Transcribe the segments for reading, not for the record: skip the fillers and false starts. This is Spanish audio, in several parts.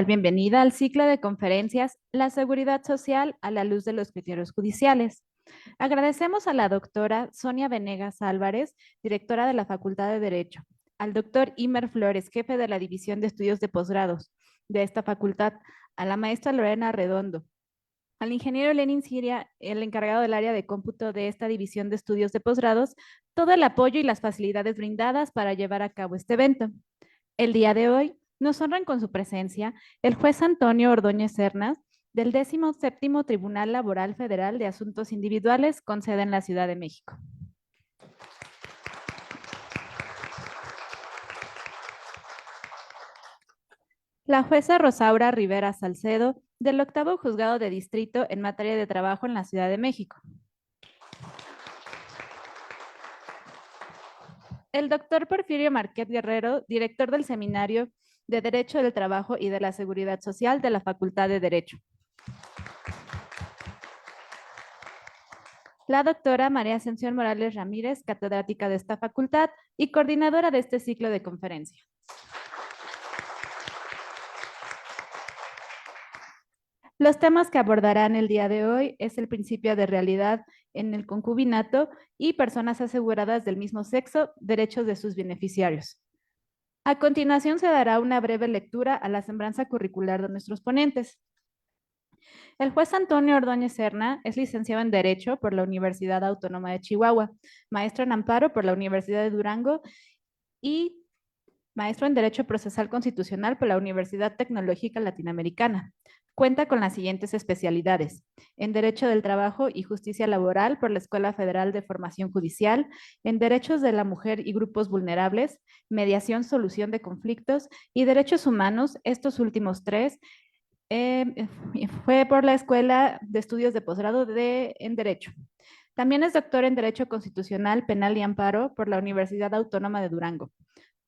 cordial bienvenida al ciclo de conferencias La seguridad social a la luz de los criterios judiciales. Agradecemos a la doctora Sonia Venegas Álvarez, directora de la Facultad de Derecho, al doctor Imer Flores, jefe de la División de Estudios de Posgrados de esta facultad, a la maestra Lorena Redondo, al ingeniero Lenin Siria, el encargado del área de cómputo de esta División de Estudios de Posgrados, todo el apoyo y las facilidades brindadas para llevar a cabo este evento. El día de hoy nos honran con su presencia el juez Antonio Ordóñez Cernas del 17º Tribunal Laboral Federal de Asuntos Individuales con sede en la Ciudad de México. La jueza Rosaura Rivera Salcedo del 8º Juzgado de Distrito en materia de trabajo en la Ciudad de México. El doctor Porfirio Marquet Guerrero, director del Seminario de Derecho del Trabajo y de la Seguridad Social de la Facultad de Derecho. La doctora María Ascensión Morales Ramírez, catedrática de esta facultad y coordinadora de este ciclo de conferencia. Los temas que abordarán el día de hoy es el principio de realidad en el concubinato y personas aseguradas del mismo sexo, derechos de sus beneficiarios. A continuación se dará una breve lectura a la semblanza curricular de nuestros ponentes. El juez Antonio Ordóñez Serna es licenciado en Derecho por la Universidad Autónoma de Chihuahua, maestro en Amparo por la Universidad de Durango y maestro en Derecho Procesal Constitucional por la Universidad Tecnológica Latinoamericana. Cuenta con las siguientes especialidades: en Derecho del Trabajo y Justicia Laboral por la Escuela Federal de Formación Judicial, en Derechos de la Mujer y Grupos Vulnerables, Mediación, Solución de Conflictos y Derechos Humanos, estos últimos tres, fue por la Escuela de Estudios de Posgrado en Derecho. También es doctor en Derecho Constitucional, Penal y Amparo por la Universidad Autónoma de Durango.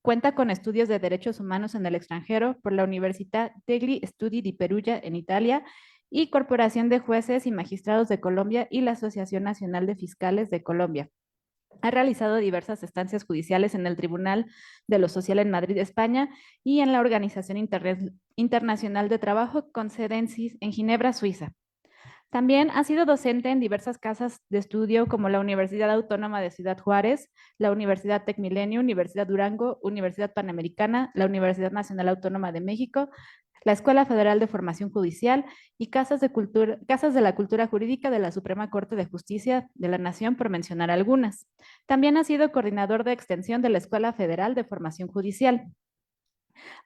Cuenta con estudios de derechos humanos en el extranjero por la Università degli Studi di Perugia en Italia y Corporación de Jueces y Magistrados de Colombia y la Asociación Nacional de Fiscales de Colombia. Ha realizado diversas estancias judiciales en el Tribunal de lo Social en Madrid, España, y en la Organización Internacional de Trabajo con sede en Ginebra, Suiza. También ha sido docente en diversas casas de estudio como la Universidad Autónoma de Ciudad Juárez, la Universidad Tecmilenio, Universidad Durango, Universidad Panamericana, la Universidad Nacional Autónoma de México, la Escuela Federal de Formación Judicial y casas de la cultura jurídica de la Suprema Corte de Justicia de la Nación, por mencionar algunas. También ha sido coordinador de extensión de la Escuela Federal de Formación Judicial.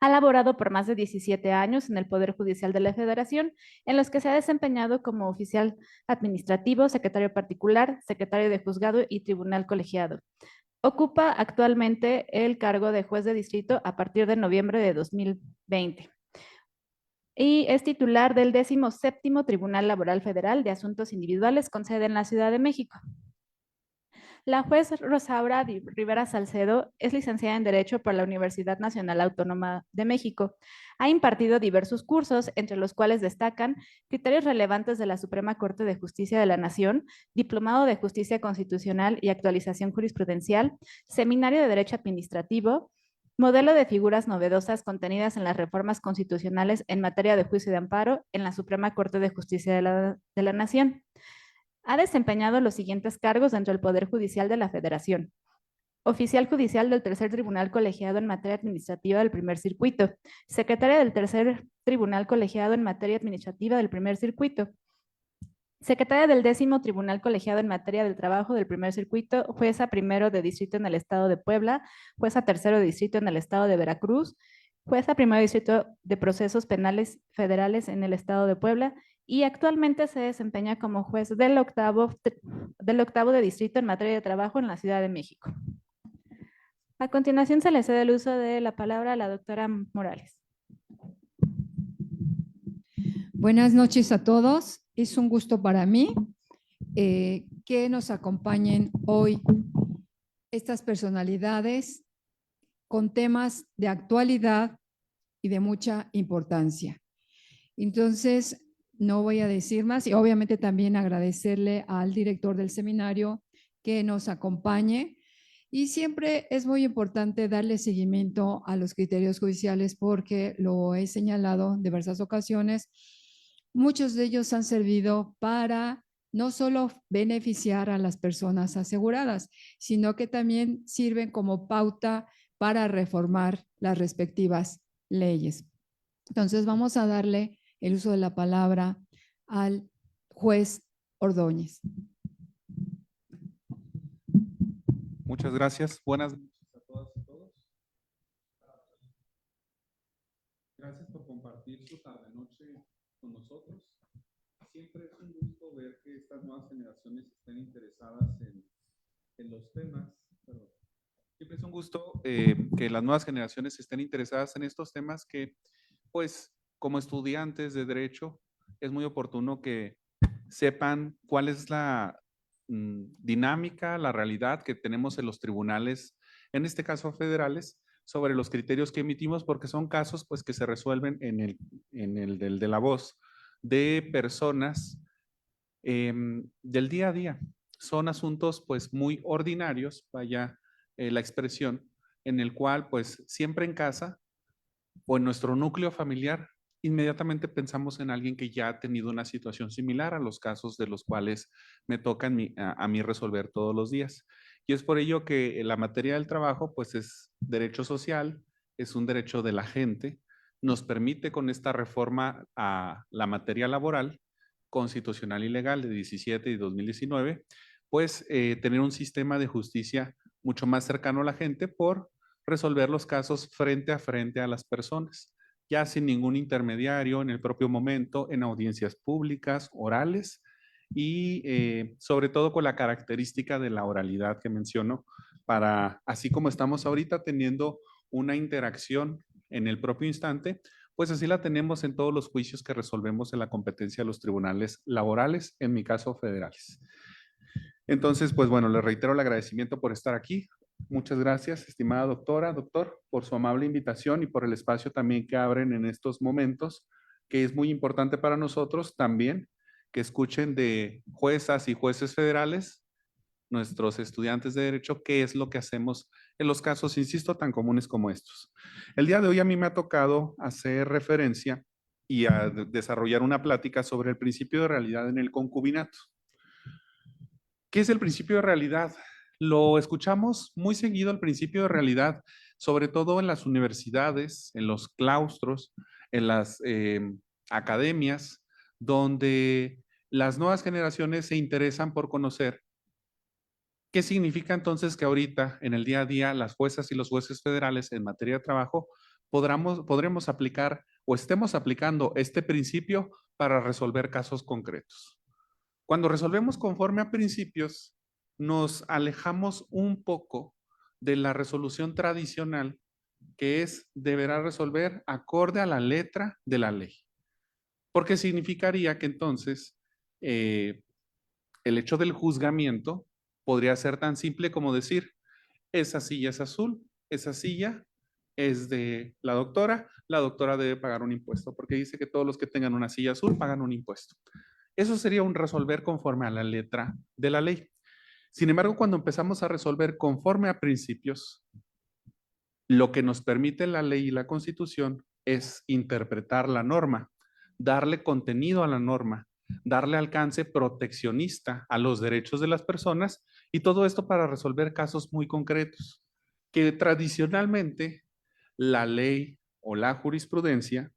Ha laborado por más de 17 años en el Poder Judicial de la Federación, en los que se ha desempeñado como oficial administrativo, secretario particular, secretario de juzgado y tribunal colegiado. Ocupa actualmente el cargo de juez de distrito a partir de noviembre de 2020. Y es titular del 17º Tribunal Laboral Federal de Asuntos Individuales con sede en la Ciudad de México. La juez Rosaura Rivera Salcedo es licenciada en Derecho por la Universidad Nacional Autónoma de México. Ha impartido diversos cursos, entre los cuales destacan Criterios Relevantes de la Suprema Corte de Justicia de la Nación, Diplomado de Justicia Constitucional y Actualización Jurisprudencial, Seminario de Derecho Administrativo, Modelo de figuras novedosas contenidas en las reformas constitucionales en materia de juicio de amparo en la Suprema Corte de Justicia de la Nación. Ha desempeñado los siguientes cargos dentro del Poder Judicial de la Federación: oficial judicial del Tercer Tribunal Colegiado en materia administrativa del Primer Circuito, secretaria del Tercer Tribunal Colegiado en materia administrativa del Primer Circuito, secretaria del 10º Tribunal Colegiado en materia del trabajo del Primer Circuito, jueza primero de distrito en el Estado de Puebla, jueza tercero de distrito en el Estado de Veracruz, jueza primero de distrito de procesos penales federales en el Estado de Puebla, y actualmente se desempeña como juez del octavo de distrito en materia de trabajo en la Ciudad de México. A continuación se le cede el uso de la palabra a la doctora Morales. Buenas noches a todos. Es un gusto para mí que nos acompañen hoy estas personalidades con temas de actualidad y de mucha importancia. Entonces, no voy a decir más y obviamente también agradecerle al director del seminario que nos acompañe Y siempre es muy importante darle seguimiento a los criterios judiciales porque lo he señalado en diversas ocasiones. Muchos de ellos han servido para no solo beneficiar a las personas aseguradas, sino que también sirven como pauta para reformar las respectivas leyes. Entonces vamos a darle el uso de la palabra al juez Ordóñez. Muchas gracias. Buenas noches a todas y todos. Gracias por compartir su tarde-noche con nosotros. Siempre es un gusto ver que estas nuevas generaciones estén interesadas en los temas. Perdón. Siempre es un gusto que las nuevas generaciones estén interesadas en estos temas que, pues, como estudiantes de Derecho, es muy oportuno que sepan cuál es la dinámica, la realidad que tenemos en los tribunales, en este caso federales, sobre los criterios que emitimos, porque son casos pues, que se resuelven en el de la voz de personas del día a día. Son asuntos pues muy ordinarios, vaya la expresión, en el cual pues siempre en casa o en nuestro núcleo familiar, inmediatamente pensamos en alguien que ya ha tenido una situación similar a los casos de los cuales me toca a mí resolver todos los días. Y es por ello que la materia del trabajo, pues es derecho social, es un derecho de la gente, nos permite con esta reforma a la materia laboral, constitucional y legal de 17 y 2019, pues tener un sistema de justicia mucho más cercano a la gente por resolver los casos frente a las personas, ya sin ningún intermediario, en el propio momento, en audiencias públicas, orales y sobre todo con la característica de la oralidad que menciono, para, así como estamos ahorita teniendo una interacción en el propio instante, pues así la tenemos en todos los juicios que resolvemos en la competencia de los tribunales laborales, en mi caso federales. Entonces, pues bueno, les reitero el agradecimiento por estar aquí. Muchas gracias, estimada doctora, doctor, por su amable invitación y por el espacio también que abren en estos momentos, que es muy importante para nosotros también que escuchen de juezas y jueces federales, nuestros estudiantes de derecho, qué es lo que hacemos en los casos, insisto, tan comunes como estos. El día de hoy a mí me ha tocado hacer referencia y a desarrollar una plática sobre el principio de realidad en el concubinato. ¿Qué es el principio de realidad? Lo escuchamos muy seguido, el principio de realidad, sobre todo en las universidades, en los claustros, en las academias, donde las nuevas generaciones se interesan por conocer qué significa entonces que ahorita, en el día a día, las juezas y los jueces federales en materia de trabajo podremos aplicar o estemos aplicando este principio para resolver casos concretos. Cuando resolvemos conforme a principios, nos alejamos un poco de la resolución tradicional, que es deberá resolver acorde a la letra de la ley. Porque significaría que entonces el hecho del juzgamiento podría ser tan simple como decir, esa silla es azul, esa silla es de la doctora debe pagar un impuesto, porque dice que todos los que tengan una silla azul pagan un impuesto. Eso sería un resolver conforme a la letra de la ley. Sin embargo, cuando empezamos a resolver conforme a principios, lo que nos permite la ley y la Constitución es interpretar la norma, darle contenido a la norma, darle alcance proteccionista a los derechos de las personas y todo esto para resolver casos muy concretos que tradicionalmente la ley o la jurisprudencia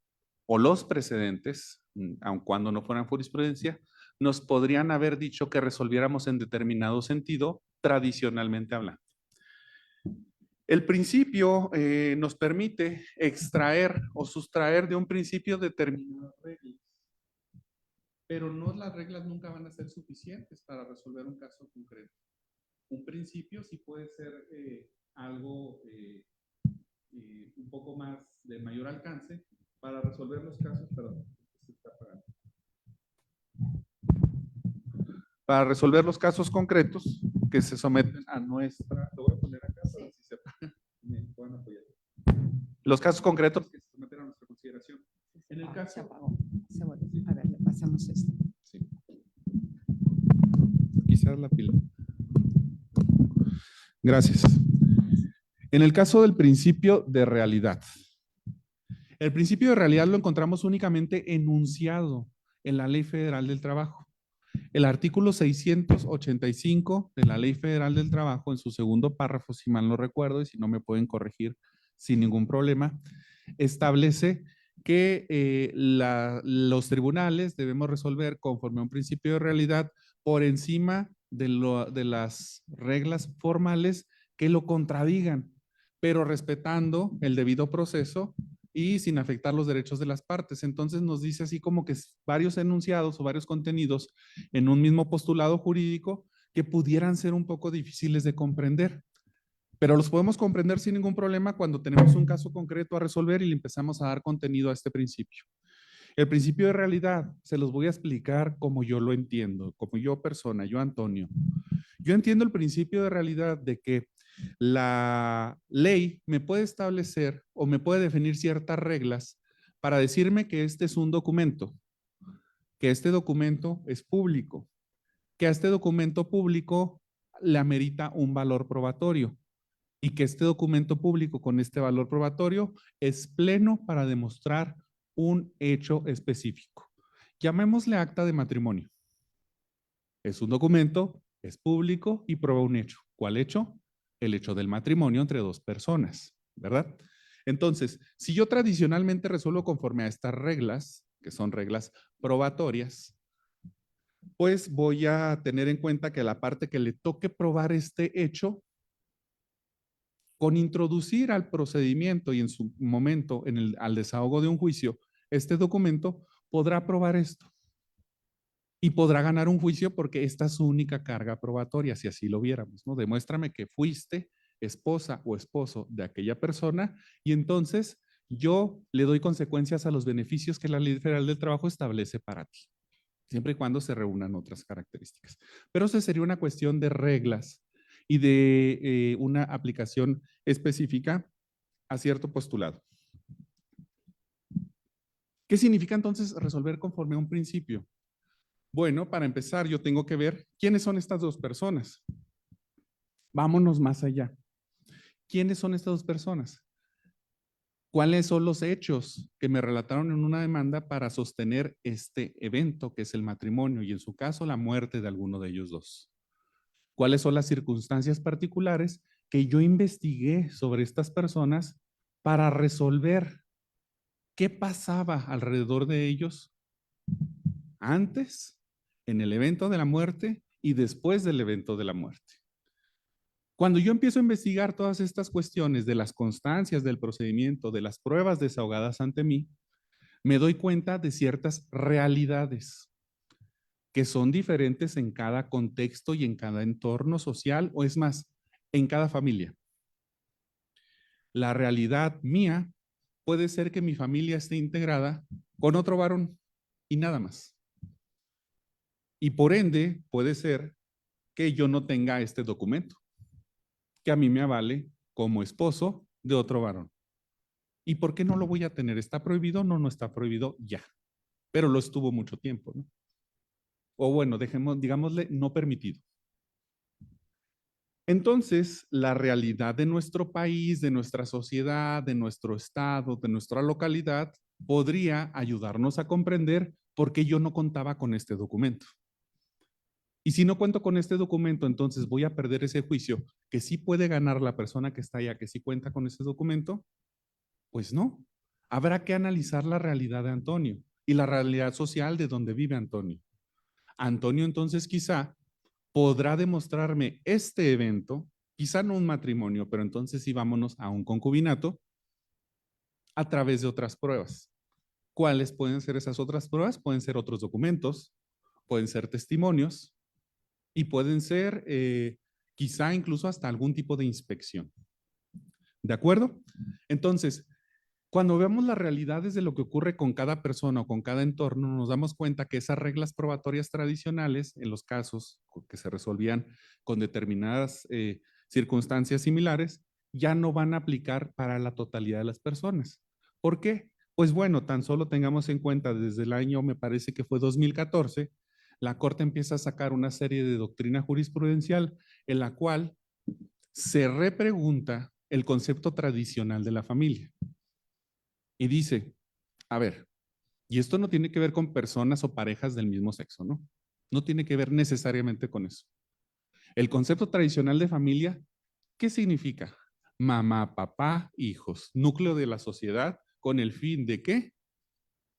o los precedentes, aun cuando no fueran jurisprudencia, nos podrían haber dicho que resolviéramos en determinado sentido, tradicionalmente hablando. El principio nos permite extraer o sustraer de un principio determinadas reglas, pero no, las reglas nunca van a ser suficientes para resolver un caso concreto. Un principio sí puede ser algo un poco más de mayor alcance para resolver los casos, perdón, se está apagando. Para resolver los casos concretos que se someten a nuestra, lo voy a poner acá para si se me puedan apoyar. Los casos concretos que se someten a nuestra consideración. En el caso. Se apagó. Se volvió. A ver, le pasamos esto. Sí. Quizás la pila. Gracias. En el caso del principio de realidad. El principio de realidad lo encontramos únicamente enunciado en la Ley Federal del Trabajo. El artículo 685 de la Ley Federal del Trabajo, en su segundo párrafo, si mal no recuerdo, y si no me pueden corregir sin ningún problema, establece que los tribunales debemos resolver conforme a un principio de realidad por encima de las reglas formales que lo contradigan, pero respetando el debido proceso y sin afectar los derechos de las partes. Entonces nos dice así como que varios enunciados o varios contenidos en un mismo postulado jurídico que pudieran ser un poco difíciles de comprender. Pero los podemos comprender sin ningún problema cuando tenemos un caso concreto a resolver y le empezamos a dar contenido a este principio. El principio de realidad se los voy a explicar como yo lo entiendo, como yo persona, yo Antonio. Yo entiendo el principio de realidad de que la ley me puede establecer o me puede definir ciertas reglas para decirme que este es un documento, que este documento es público, que a este documento público le amerita un valor probatorio y que este documento público con este valor probatorio es pleno para demostrar un hecho específico. Llamémosle acta de matrimonio. Es un documento, es público y prueba un hecho. ¿Cuál hecho? El hecho del matrimonio entre dos personas, ¿verdad? Entonces, si yo tradicionalmente resuelvo conforme a estas reglas, que son reglas probatorias, pues voy a tener en cuenta que la parte que le toque probar este hecho, con introducir al procedimiento y en su momento al desahogo de un juicio, este documento podrá probar esto y podrá ganar un juicio porque esta es su única carga probatoria, si así lo viéramos, ¿no? Demuéstrame que fuiste esposa o esposo de aquella persona y entonces yo le doy consecuencias a los beneficios que la Ley Federal del Trabajo establece para ti, siempre y cuando se reúnan otras características. Pero eso sería una cuestión de reglas y de una aplicación específica a cierto postulado. ¿Qué significa entonces resolver conforme a un principio? Bueno, para empezar, yo tengo que ver quiénes son estas dos personas. Vámonos más allá. ¿Quiénes son estas dos personas? ¿Cuáles son los hechos que me relataron en una demanda para sostener este evento, que es el matrimonio y en su caso la muerte de alguno de ellos dos? ¿Cuáles son las circunstancias particulares que yo investigué sobre estas personas para resolver qué pasaba alrededor de ellos antes, en el evento de la muerte y después del evento de la muerte? Cuando yo empiezo a investigar todas estas cuestiones de las constancias del procedimiento, de las pruebas desahogadas ante mí, me doy cuenta de ciertas realidades que son diferentes en cada contexto y en cada entorno social, o es más, en cada familia. La realidad mía puede ser que mi familia esté integrada con otro varón y nada más. Y por ende, puede ser que yo no tenga este documento, que a mí me avale como esposo de otro varón. ¿Y por qué no lo voy a tener? ¿Está prohibido? No, no está prohibido ya, pero lo estuvo mucho tiempo, ¿no? O bueno, digámosle no permitido. Entonces, la realidad de nuestro país, de nuestra sociedad, de nuestro estado, de nuestra localidad, podría ayudarnos a comprender por qué yo no contaba con este documento. Y si no cuento con este documento, entonces voy a perder ese juicio que sí puede ganar la persona que está allá, que sí cuenta con ese documento. Pues no. Habrá que analizar la realidad de Antonio y la realidad social de donde vive Antonio. Antonio entonces quizá podrá demostrarme este evento, quizá no un matrimonio, pero entonces sí vámonos a un concubinato a través de otras pruebas. ¿Cuáles pueden ser esas otras pruebas? Pueden ser otros documentos, pueden ser testimonios y pueden ser quizá incluso hasta algún tipo de inspección. ¿De acuerdo? Entonces, cuando vemos las realidades de lo que ocurre con cada persona o con cada entorno, nos damos cuenta que esas reglas probatorias tradicionales, en los casos que se resolvían con determinadas circunstancias similares, ya no van a aplicar para la totalidad de las personas. ¿Por qué? Pues bueno, tan solo tengamos en cuenta desde el año, me parece que fue 2014, la Corte empieza a sacar una serie de doctrina jurisprudencial en la cual se repregunta el concepto tradicional de la familia. Y dice, a ver, y esto no tiene que ver con personas o parejas del mismo sexo, ¿no? No tiene que ver necesariamente con eso. El concepto tradicional de familia, ¿qué significa? Mamá, papá, hijos, núcleo de la sociedad, con el fin de ¿qué?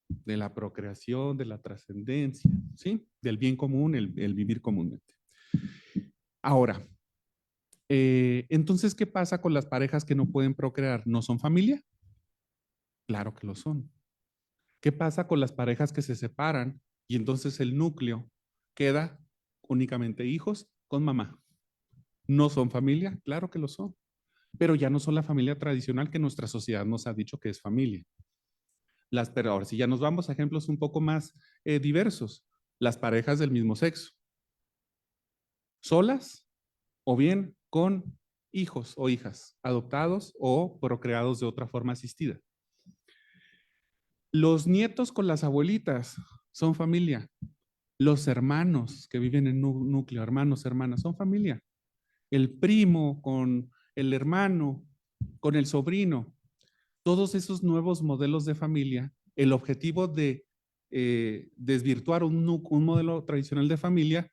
De la procreación, de la trascendencia, ¿sí? Del bien común, el vivir comúnmente. Ahora, entonces, ¿qué pasa con las parejas que no pueden procrear? ¿No son familia? Claro que lo son. ¿Qué pasa con las parejas que se separan y entonces el núcleo queda únicamente hijos con mamá? ¿No son familia? Claro que lo son. Pero ya no son la familia tradicional que nuestra sociedad nos ha dicho que es familia. Pero ahora si ya nos vamos a ejemplos un poco más diversos, las parejas del mismo sexo, solas o bien con hijos o hijas, adoptados o procreados de otra forma asistida. Los nietos con las abuelitas son familia. Los hermanos que viven en núcleo, hermanos, hermanas, son familia. El primo con el hermano, con el sobrino, todos esos nuevos modelos de familia, el objetivo de desvirtuar un modelo tradicional de familia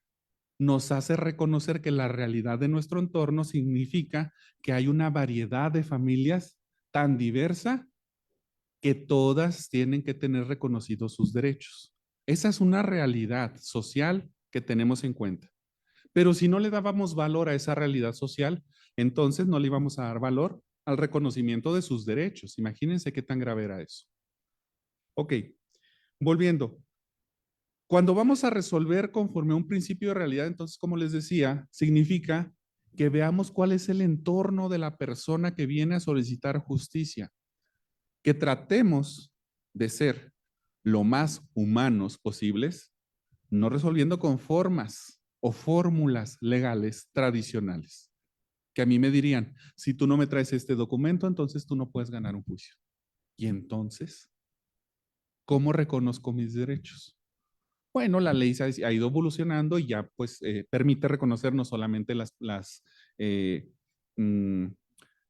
nos hace reconocer que la realidad de nuestro entorno significa que hay una variedad de familias tan diversa que todas tienen que tener reconocidos sus derechos. Esa es una realidad social que tenemos en cuenta. Pero si no le dábamos valor a esa realidad social, entonces no le íbamos a dar valor al reconocimiento de sus derechos. Imagínense qué tan grave era eso. Ok, volviendo. Cuando vamos a resolver conforme a un principio de realidad, entonces, como les decía, significa que veamos cuál es el entorno de la persona que viene a solicitar justicia. Que tratemos de ser lo más humanos posibles, no resolviendo con formas o fórmulas legales tradicionales. Que a mí me dirían, si tú no me traes este documento, entonces tú no puedes ganar un juicio. Y entonces, ¿cómo reconozco mis derechos? Bueno, la ley ha ido evolucionando y ya pues permite reconocer no solamente eh, mm,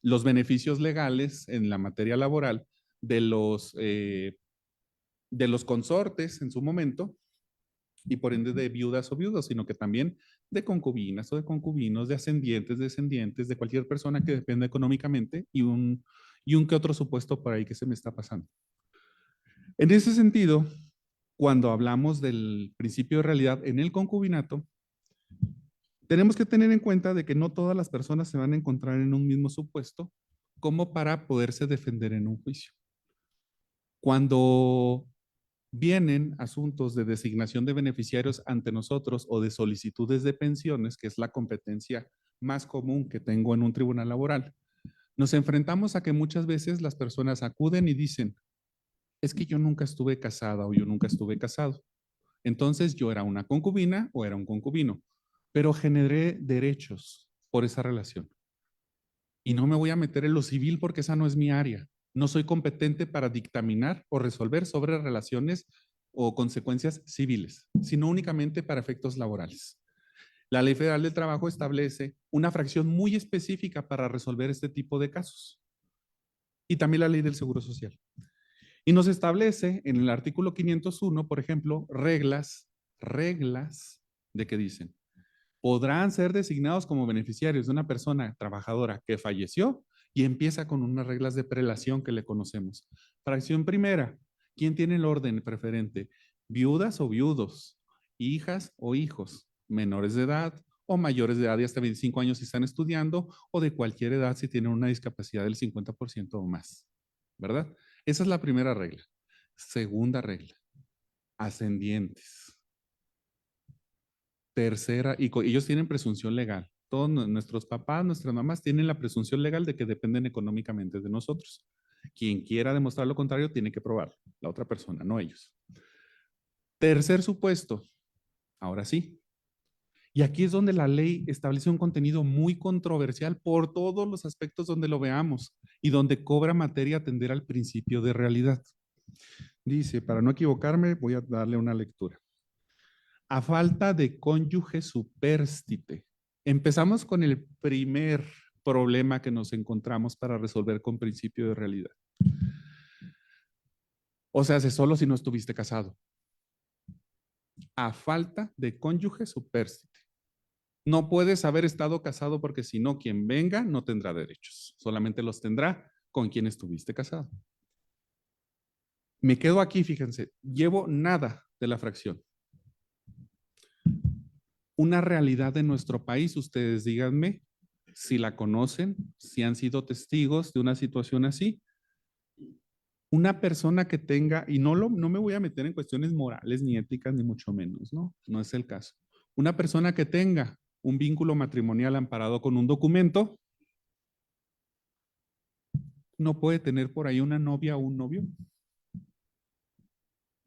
los beneficios legales en la materia laboral de los consortes en su momento y por ende de viudas o viudos, sino que también de concubinas o de concubinos, de ascendientes, descendientes, de cualquier persona que dependa económicamente y un que otro supuesto por ahí que se me está pasando. En ese sentido, cuando hablamos del principio de realidad en el concubinato, tenemos que tener en cuenta de que no todas las personas se van a encontrar en un mismo supuesto como para poderse defender en un juicio. Cuando vienen asuntos de designación de beneficiarios ante nosotros o de solicitudes de pensiones, que es la competencia más común que tengo en un tribunal laboral, nos enfrentamos a que muchas veces las personas acuden y dicen, es que yo nunca estuve casada o yo nunca estuve casado. Entonces yo era una concubina o era un concubino, pero generé derechos por esa relación. Y no me voy a meter en lo civil porque esa no es mi área. No soy competente para dictaminar o resolver sobre relaciones o consecuencias civiles, sino únicamente para efectos laborales. La Ley Federal del Trabajo establece una fracción muy específica para resolver este tipo de casos. Y también la Ley del Seguro Social. Y nos establece en el artículo 501, por ejemplo, reglas de que dicen, podrán ser designados como beneficiarios de una persona trabajadora que falleció y empieza con unas reglas de prelación que le conocemos. Fracción primera, ¿quién tiene el orden preferente? Viudas o viudos, hijas o hijos, menores de edad o mayores de edad de hasta 25 años si están estudiando o de cualquier edad si tienen una discapacidad del 50% o más, ¿verdad? Esa es la primera regla. Segunda regla, ascendientes. Tercera, y ellos tienen presunción legal. Todos nuestros papás, nuestras mamás tienen la presunción legal de que dependen económicamente de nosotros. Quien quiera demostrar lo contrario tiene que probarlo, la otra persona, no ellos. Tercer supuesto, ahora sí. Y aquí es donde la ley establece un contenido muy controversial por todos los aspectos donde lo veamos y donde cobra materia atender al principio de realidad. Dice, para no equivocarme, voy a darle una lectura. A falta de cónyuge supérstite. Empezamos con el primer problema que nos encontramos para resolver con principio de realidad. O sea, hace solo si no estuviste casado. A falta de cónyuge supérsite. No puedes haber estado casado porque si no, quien venga no tendrá derechos. Solamente los tendrá con quien estuviste casado. Me quedo aquí, fíjense, llevo nada de la fracción. Una realidad de nuestro país, ustedes díganme si la conocen, si han sido testigos de una situación así. Una persona que tenga, y no me voy a meter en cuestiones morales ni éticas, ni mucho menos, ¿no? No es el caso. Una persona que tenga un vínculo matrimonial amparado con un documento, no puede tener por ahí una novia o un novio.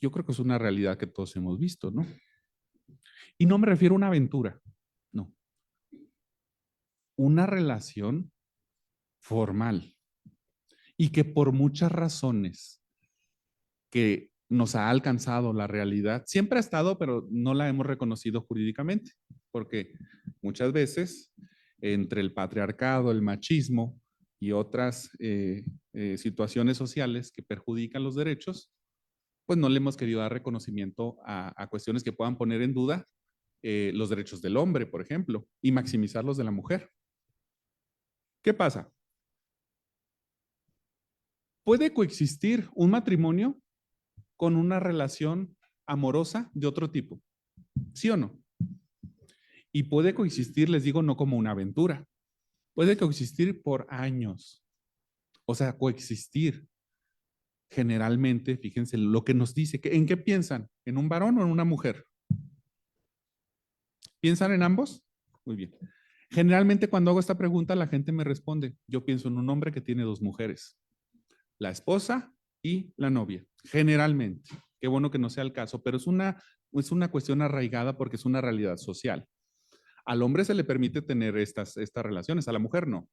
Yo creo que es una realidad que todos hemos visto, ¿no? Y no me refiero a una aventura, no. Una relación formal y que por muchas razones que nos ha alcanzado la realidad, siempre ha estado, pero no la hemos reconocido jurídicamente, porque muchas veces entre el patriarcado, el machismo y otras situaciones sociales que perjudican los derechos, pues no le hemos querido dar reconocimiento a cuestiones que puedan poner en duda los derechos del hombre, por ejemplo, y maximizar los de la mujer. ¿Qué pasa? ¿Puede coexistir un matrimonio con una relación amorosa de otro tipo? ¿Sí o no? Y puede coexistir, les digo, no como una aventura. Puede coexistir por años. O sea, coexistir. Generalmente, fíjense lo que nos dice. ¿En qué piensan? ¿En un varón o en una mujer? ¿Piensan en ambos? Muy bien. Generalmente cuando hago esta pregunta, la gente me responde, yo pienso en un hombre que tiene dos mujeres, la esposa y la novia. Generalmente. Qué bueno que no sea el caso, pero es una cuestión arraigada porque es una realidad social. Al hombre se le permite tener estas relaciones, a la mujer no.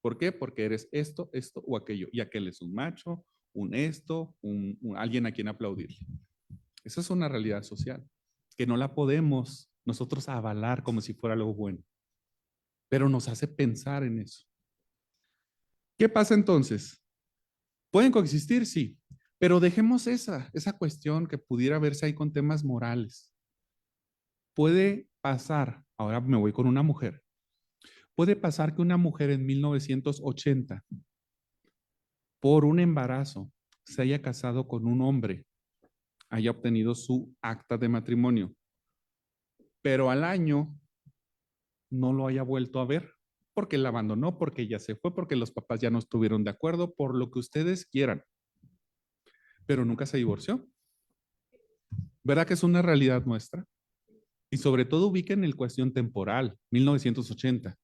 ¿Por qué? Porque eres esto, esto o aquello. Y aquel es un macho, un esto, alguien a quien aplaudirle. Esa es una realidad social que no la podemos nosotros avalar como si fuera algo bueno, pero nos hace pensar en eso. ¿Qué pasa entonces? ¿Pueden coexistir? Sí, pero dejemos esa cuestión que pudiera verse ahí con temas morales. Puede pasar, ahora me voy con una mujer, puede pasar que una mujer en 1980, por un embarazo, se haya casado con un hombre, haya obtenido su acta de matrimonio, pero al año no lo haya vuelto a ver, porque la abandonó, porque ella se fue, porque los papás ya no estuvieron de acuerdo, por lo que ustedes quieran, pero nunca se divorció. ¿Verdad que es una realidad nuestra? Y sobre todo ubiquen el cuestión temporal, 1980.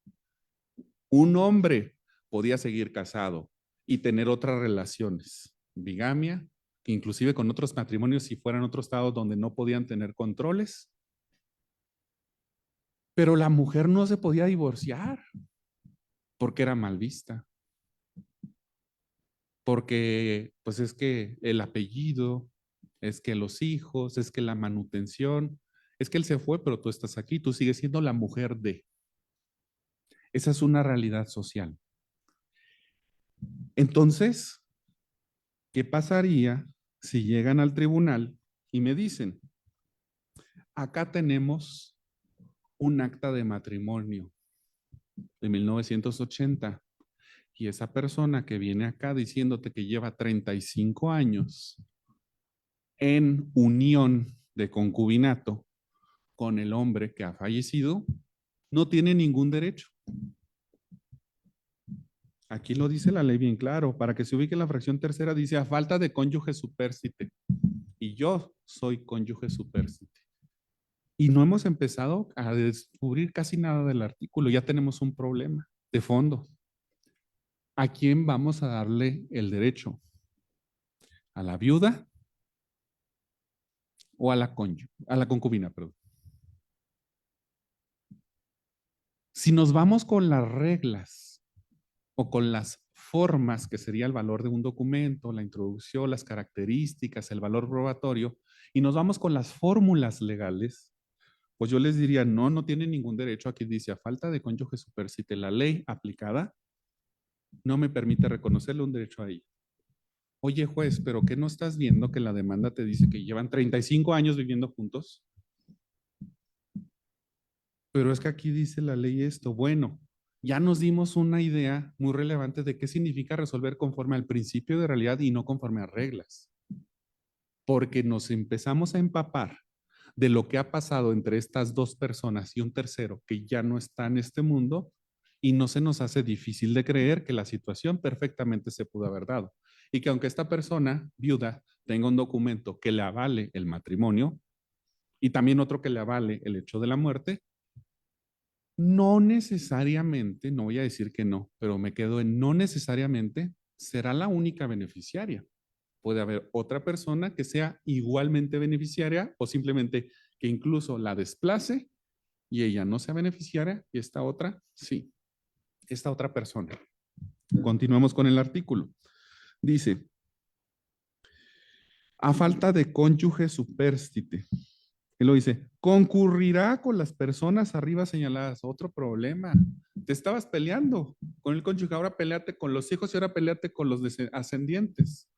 Un hombre podía seguir casado y tener otras relaciones, bigamia, inclusive con otros matrimonios si fueran otros estados donde no podían tener controles. Pero la mujer no se podía divorciar porque era mal vista. Porque pues es que el apellido, es que los hijos, es que la manutención, es que él se fue, pero tú estás aquí, tú sigues siendo la mujer de. Esa es una realidad social. Entonces, ¿qué pasaría si llegan al tribunal y me dicen, acá tenemos un acta de matrimonio de 1980 y esa persona que viene acá diciéndote que lleva 35 años en unión de concubinato con el hombre que ha fallecido, no tiene ningún derecho? Aquí lo dice la ley bien claro, para que se ubique en la fracción tercera dice a falta de cónyuge supérsite. Y yo soy cónyuge supérsite. Y no hemos empezado a descubrir casi nada del artículo, ya tenemos un problema de fondo. ¿A quién vamos a darle el derecho? ¿A la viuda o a la concubina, perdón? Si nos vamos con las reglas o con las formas, que sería el valor de un documento, la introducción, las características, el valor probatorio, y nos vamos con las fórmulas legales, Pues yo les diría, no, no tiene ningún derecho. Aquí dice, a falta de cónyuge supérsite, la ley aplicada no me permite reconocerle un derecho a ella. Oye, juez, ¿pero qué no estás viendo que la demanda te dice que llevan 35 años viviendo juntos? Pero es que aquí dice la ley esto. Bueno, ya nos dimos una idea muy relevante de qué significa resolver conforme al principio de realidad y no conforme a reglas. Porque nos empezamos a empapar de lo que ha pasado entre estas dos personas y un tercero que ya no está en este mundo y no se nos hace difícil de creer que la situación perfectamente se pudo haber dado. Y que aunque esta persona viuda tenga un documento que le avale el matrimonio y también otro que le avale el hecho de la muerte, no necesariamente, no voy a decir que no, pero me quedo en no necesariamente será la única beneficiaria. Puede haber otra persona que sea igualmente beneficiaria o simplemente que incluso la desplace y ella no sea beneficiaria y esta otra sí, esta otra persona. Continuamos con el artículo. Dice, a falta de cónyuge supérstite. Y lo dice, concurrirá con las personas arriba señaladas. Otro problema. Te estabas peleando con el cónyuge, ahora peleate con los hijos y ahora peleate con los ascendientes.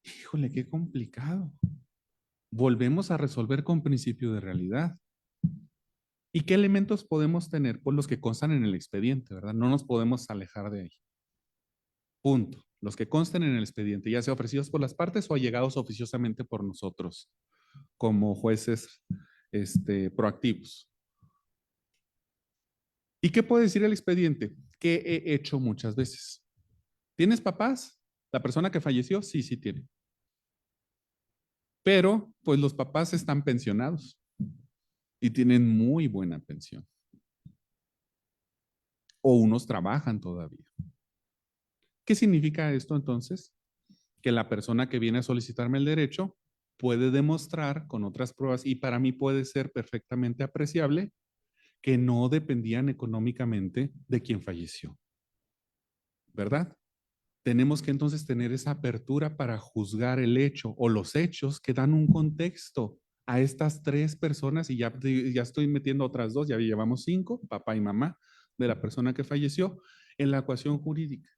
Híjole, qué complicado. Volvemos a resolver con principio de realidad. ¿Y qué elementos podemos tener? Pues los que constan en el expediente, ¿verdad? No nos podemos alejar de ahí. Punto. Los que consten en el expediente, ya sea ofrecidos por las partes o allegados oficiosamente por nosotros, como jueces proactivos. ¿Y qué puede decir el expediente? ¿Qué he hecho muchas veces? ¿Tienes papás? ¿La persona que falleció? Sí, sí tiene. Pero, pues los papás están pensionados y tienen muy buena pensión. O unos trabajan todavía. ¿Qué significa esto entonces? Que la persona que viene a solicitarme el derecho puede demostrar con otras pruebas y para mí puede ser perfectamente apreciable que no dependían económicamente de quien falleció. ¿Verdad? Tenemos que entonces tener esa apertura para juzgar el hecho o los hechos que dan un contexto a estas tres personas y ya estoy metiendo otras dos, ya llevamos 5, papá y mamá de la persona que falleció en la ecuación jurídica.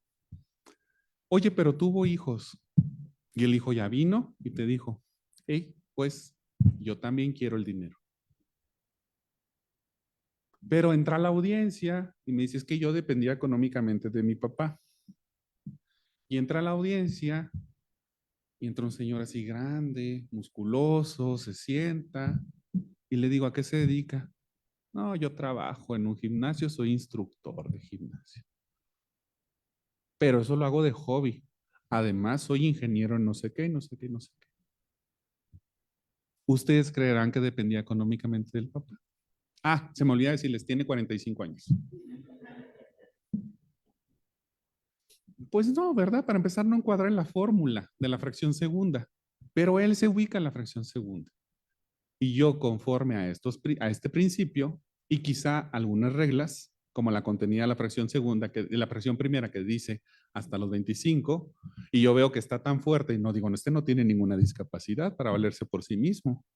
Oye, pero tuvo hijos y el hijo ya vino y te dijo, hey, pues yo también quiero el dinero. Pero entra a la audiencia y me dice, es que yo dependía económicamente de mi papá. Y entra a la audiencia y entra un señor así grande, musculoso, se sienta y le digo, ¿a qué se dedica? No, yo trabajo en un gimnasio, soy instructor de gimnasio. Pero eso lo hago de hobby. Además, soy ingeniero en no sé qué, no sé qué, no sé qué. ¿Ustedes creerán que dependía económicamente del papá? Ah, se me olvidó decirles, tiene 45 años. Pues no, ¿verdad? Para empezar, no encuadra en la fórmula de la fracción segunda, pero él se ubica en la fracción segunda. Y yo, conforme a este principio, y quizá algunas reglas, como la contenida la fracción segunda, la fracción primera que dice hasta los 25, y yo veo que está tan fuerte y no digo, este no tiene ninguna discapacidad para valerse por sí mismo.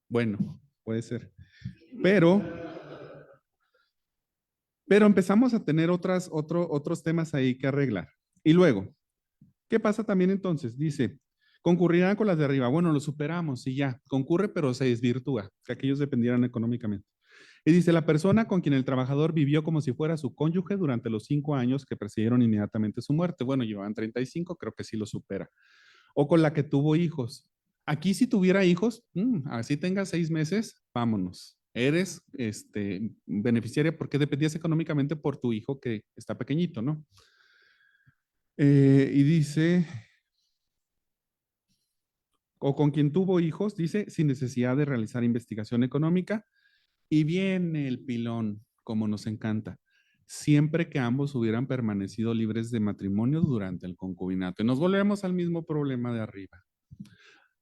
Bueno, puede ser. Pero empezamos a tener otros temas ahí que arreglar. Y luego, ¿qué pasa también entonces? Dice, concurrirán con las de arriba. Bueno, lo superamos y ya, concurre, pero se desvirtúa, que aquellos dependieran económicamente. Y dice, la persona con quien el trabajador vivió como si fuera su cónyuge durante los 5 años que precedieron inmediatamente su muerte. Bueno, llevaban 35, creo que sí lo supera. O con la que tuvo hijos. Aquí si tuviera hijos, así tenga 6 meses, vámonos. Eres beneficiaria porque dependías económicamente por tu hijo que está pequeñito, ¿no? Y dice, o con quien tuvo hijos, dice, sin necesidad de realizar investigación económica. Y viene el pilón, como nos encanta, siempre que ambos hubieran permanecido libres de matrimonio durante el concubinato. Y nos volvemos al mismo problema de arriba.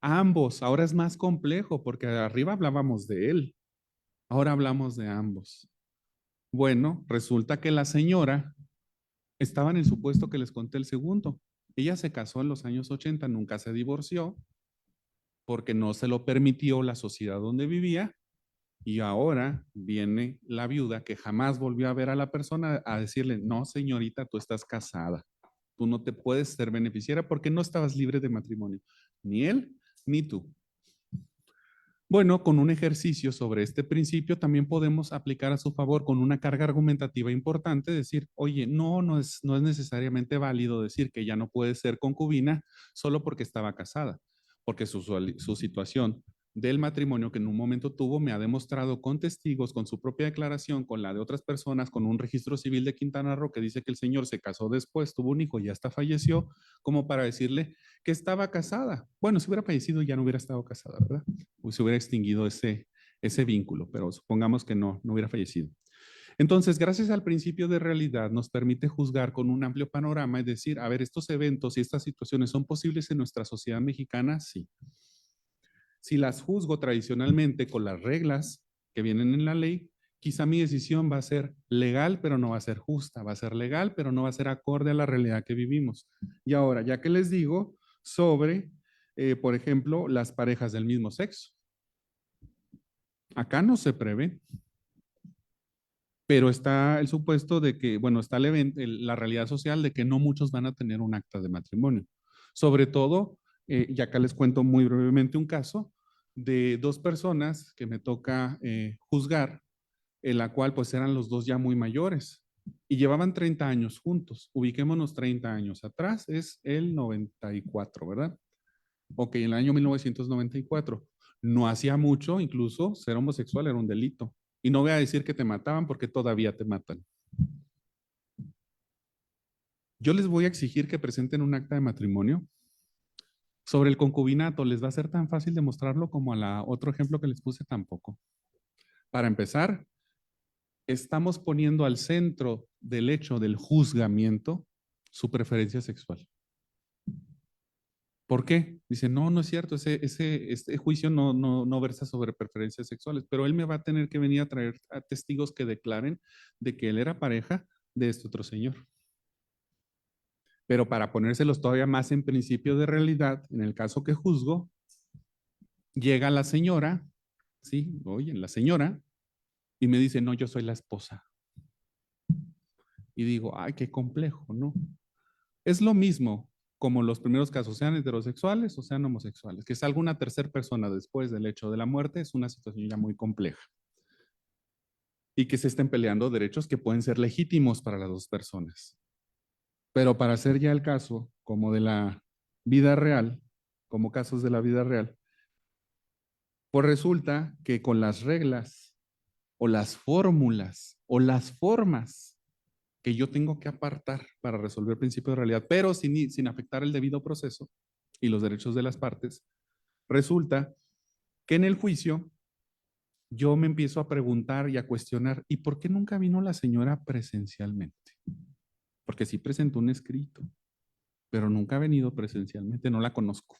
Ambos, ahora es más complejo porque arriba hablábamos de él, ahora hablamos de ambos. Bueno, resulta que la señora estaba en el supuesto que les conté el segundo. Ella se casó en los años 80, nunca se divorció, porque no se lo permitió la sociedad donde vivía. Y ahora viene la viuda que jamás volvió a ver a la persona a decirle, no, señorita, tú estás casada. Tú no te puedes ser beneficiaria porque no estabas libre de matrimonio. Ni él, ni tú. Bueno, con un ejercicio sobre este principio también podemos aplicar a su favor con una carga argumentativa importante, decir, oye, no es necesariamente válido decir que ya no puede ser concubina solo porque estaba casada, porque su situación del matrimonio que en un momento tuvo me ha demostrado con testigos, con su propia declaración, con la de otras personas, con un registro civil de Quintana Roo que dice que el señor se casó después, tuvo un hijo y hasta falleció, como para decirle que estaba casada. Bueno, si hubiera fallecido ya no hubiera estado casada, ¿verdad? Pues se hubiera extinguido ese vínculo, pero supongamos que no hubiera fallecido. Entonces, gracias al principio de realidad, nos permite juzgar con un amplio panorama y decir, a ver, estos eventos y estas situaciones son posibles en nuestra sociedad mexicana, sí. Si las juzgo tradicionalmente con las reglas que vienen en la ley, quizá mi decisión va a ser legal, pero no va a ser justa, va a ser legal, pero no va a ser acorde a la realidad que vivimos. Y ahora, ya que les digo sobre, por ejemplo, las parejas del mismo sexo. Acá no se prevé, pero está el supuesto de que, bueno, está la realidad social de que no muchos van a tener un acta de matrimonio. Sobre todo, y acá les cuento muy brevemente un caso de dos personas que me toca juzgar, en la cual pues eran los dos ya muy mayores y llevaban 30 años juntos. Ubiquémonos 30 años atrás, es el 94, ¿verdad? Ok, en el año 1994. No hacía mucho, incluso ser homosexual era un delito. Y no voy a decir que te mataban porque todavía te matan. Yo les voy a exigir que presenten un acta de matrimonio. Sobre el concubinato, les va a ser tan fácil demostrarlo como a la otro ejemplo que les puse tampoco. Para empezar, estamos poniendo al centro del hecho del juzgamiento su preferencia sexual. ¿Por qué? Dice, no es cierto, este juicio no versa sobre preferencias sexuales, pero él me va a tener que venir a traer a testigos que declaren de que él era pareja de este otro señor. Pero para ponérselos todavía más en principio de realidad, en el caso que juzgo, llega la señora, ¿sí? Oye, la señora, y me dice, no, yo soy la esposa. Y digo, ay, qué complejo, ¿no? Es lo mismo como los primeros casos, sean heterosexuales o sean homosexuales, que salga una tercera persona después del hecho de la muerte es una situación ya muy compleja. Y que se estén peleando derechos que pueden ser legítimos para las dos personas. Pero para hacer ya el caso como de la vida real, como casos de la vida real, pues resulta que con las reglas o las fórmulas o las formas que yo tengo que apartar para resolver el principio de realidad, pero sin afectar el debido proceso y los derechos de las partes, resulta que en el juicio yo me empiezo a preguntar y a cuestionar, ¿y por qué nunca vino la señora presencialmente? Porque sí presentó un escrito, pero nunca ha venido presencialmente, no la conozco,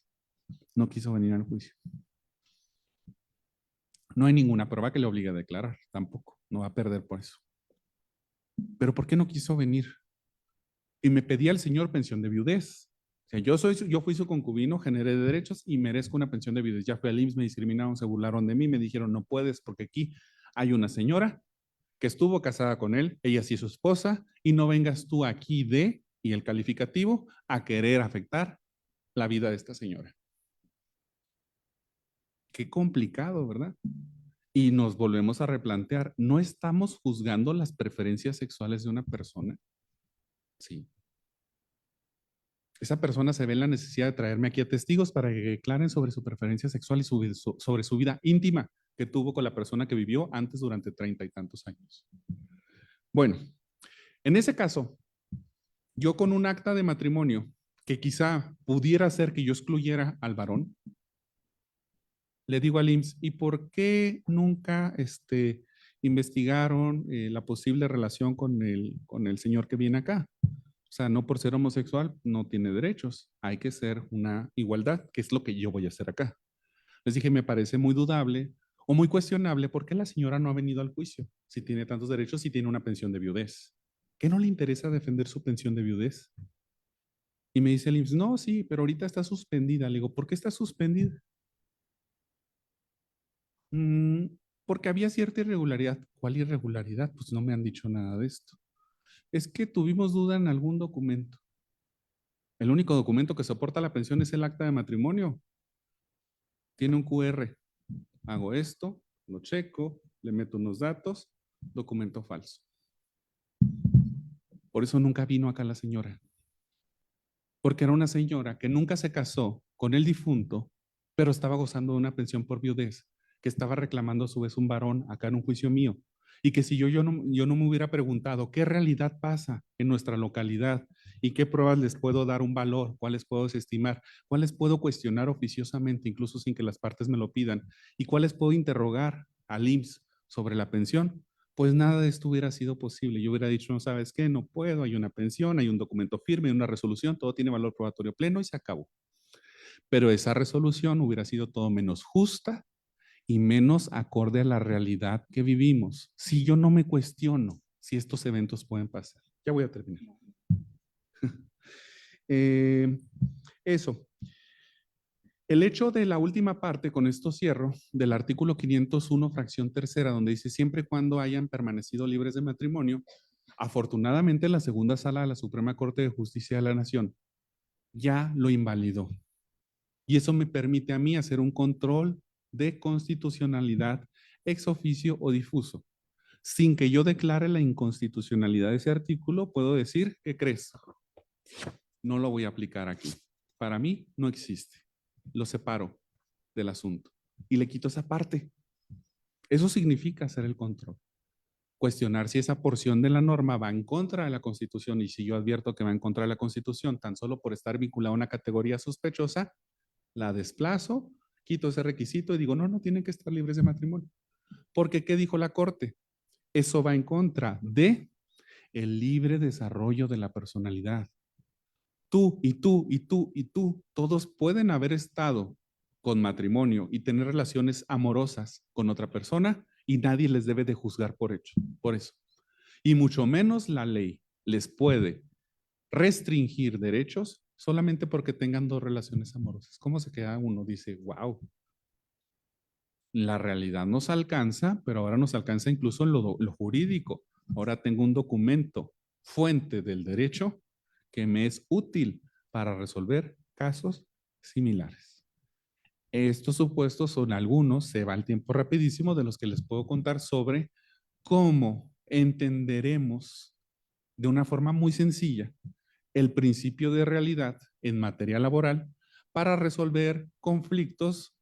no quiso venir al juicio. No hay ninguna prueba que le obligue a declarar, tampoco, no va a perder por eso. Pero ¿por qué no quiso venir? Y me pedía al señor pensión de viudez. O sea, yo fui su concubino, generé derechos y merezco una pensión de viudez. Ya fui al IMSS, me discriminaron, se burlaron de mí, me dijeron, no puedes porque aquí hay una señora que estuvo casada con él, ella sí es su esposa, y no vengas tú aquí y el calificativo, a querer afectar la vida de esta señora. Qué complicado, ¿verdad? Y nos volvemos a replantear, ¿no estamos juzgando las preferencias sexuales de una persona? Sí. Esa persona se ve en la necesidad de traerme aquí a testigos para que declaren sobre su preferencia sexual y sobre su vida íntima que tuvo con la persona que vivió antes durante 30 y tantos años. Bueno, en ese caso, yo con un acta de matrimonio que quizá pudiera hacer que yo excluyera al varón, le digo al IMSS, ¿y por qué nunca investigaron la posible relación con el señor que viene acá? O sea, no por ser homosexual no tiene derechos. Hay que ser una igualdad, que es lo que yo voy a hacer acá. Les dije, me parece muy dudable o muy cuestionable por qué la señora no ha venido al juicio si tiene tantos derechos y tiene una pensión de viudez. ¿Qué no le interesa defender su pensión de viudez? Y me dice el IMSS, no, sí, pero ahorita está suspendida. Le digo, ¿por qué está suspendida? Mm, Porque había cierta irregularidad. ¿Cuál irregularidad? Pues no me han dicho nada de esto. Es que tuvimos duda en algún documento. El único documento que soporta la pensión es el acta de matrimonio. Tiene un QR. Hago esto, lo checo, le meto unos datos, documento falso. Por eso nunca vino acá la señora. Porque era una señora que nunca se casó con el difunto, pero estaba gozando de una pensión por viudez, que estaba reclamando a su vez un varón acá en un juicio mío. Y que si yo no me hubiera preguntado qué realidad pasa en nuestra localidad y qué pruebas les puedo dar un valor, cuáles puedo desestimar, cuáles puedo cuestionar oficiosamente, incluso sin que las partes me lo pidan, y cuáles puedo interrogar al IMSS sobre la pensión, pues nada de esto hubiera sido posible. Yo hubiera dicho, no sabes qué, no puedo, hay una pensión, hay un documento firme, hay una resolución, todo tiene valor probatorio pleno y se acabó. Pero esa resolución hubiera sido todo menos justa y menos acorde a la realidad que vivimos. Si yo no me cuestiono si estos eventos pueden pasar. Ya voy a terminar. Eso. El hecho de la última parte, con esto cierro, del artículo 501, fracción tercera, donde dice siempre y cuando hayan permanecido libres de matrimonio, afortunadamente la segunda sala de la Suprema Corte de Justicia de la Nación ya lo invalidó. Y eso me permite a mí hacer un control de constitucionalidad ex oficio o difuso. Sin que yo declare la inconstitucionalidad de ese artículo, puedo decir, ¿qué crees? No lo voy a aplicar aquí. Para mí no existe. Lo separo del asunto y le quito esa parte. Eso significa hacer el control. Cuestionar si esa porción de la norma va en contra de la Constitución, y si yo advierto que va en contra de la Constitución tan solo por estar vinculado a una categoría sospechosa, la desplazo, quito ese requisito y digo, no, no tienen que estar libres de matrimonio. Porque ¿qué dijo la Corte? Eso va en contra de el libre desarrollo de la personalidad. Tú y tú y tú y tú, todos pueden haber estado con matrimonio y tener relaciones amorosas con otra persona y nadie les debe de juzgar por eso. Y mucho menos la ley les puede restringir derechos solamente porque tengan dos relaciones amorosas. ¿Cómo se queda uno? Dice, wow, la realidad nos alcanza, pero ahora nos alcanza incluso en lo jurídico. Ahora tengo un documento, fuente del derecho, que me es útil para resolver casos similares. Estos supuestos son algunos, se va el tiempo rapidísimo, de los que les puedo contar sobre cómo entenderemos de una forma muy sencilla el principio de realidad en materia laboral para resolver conflictos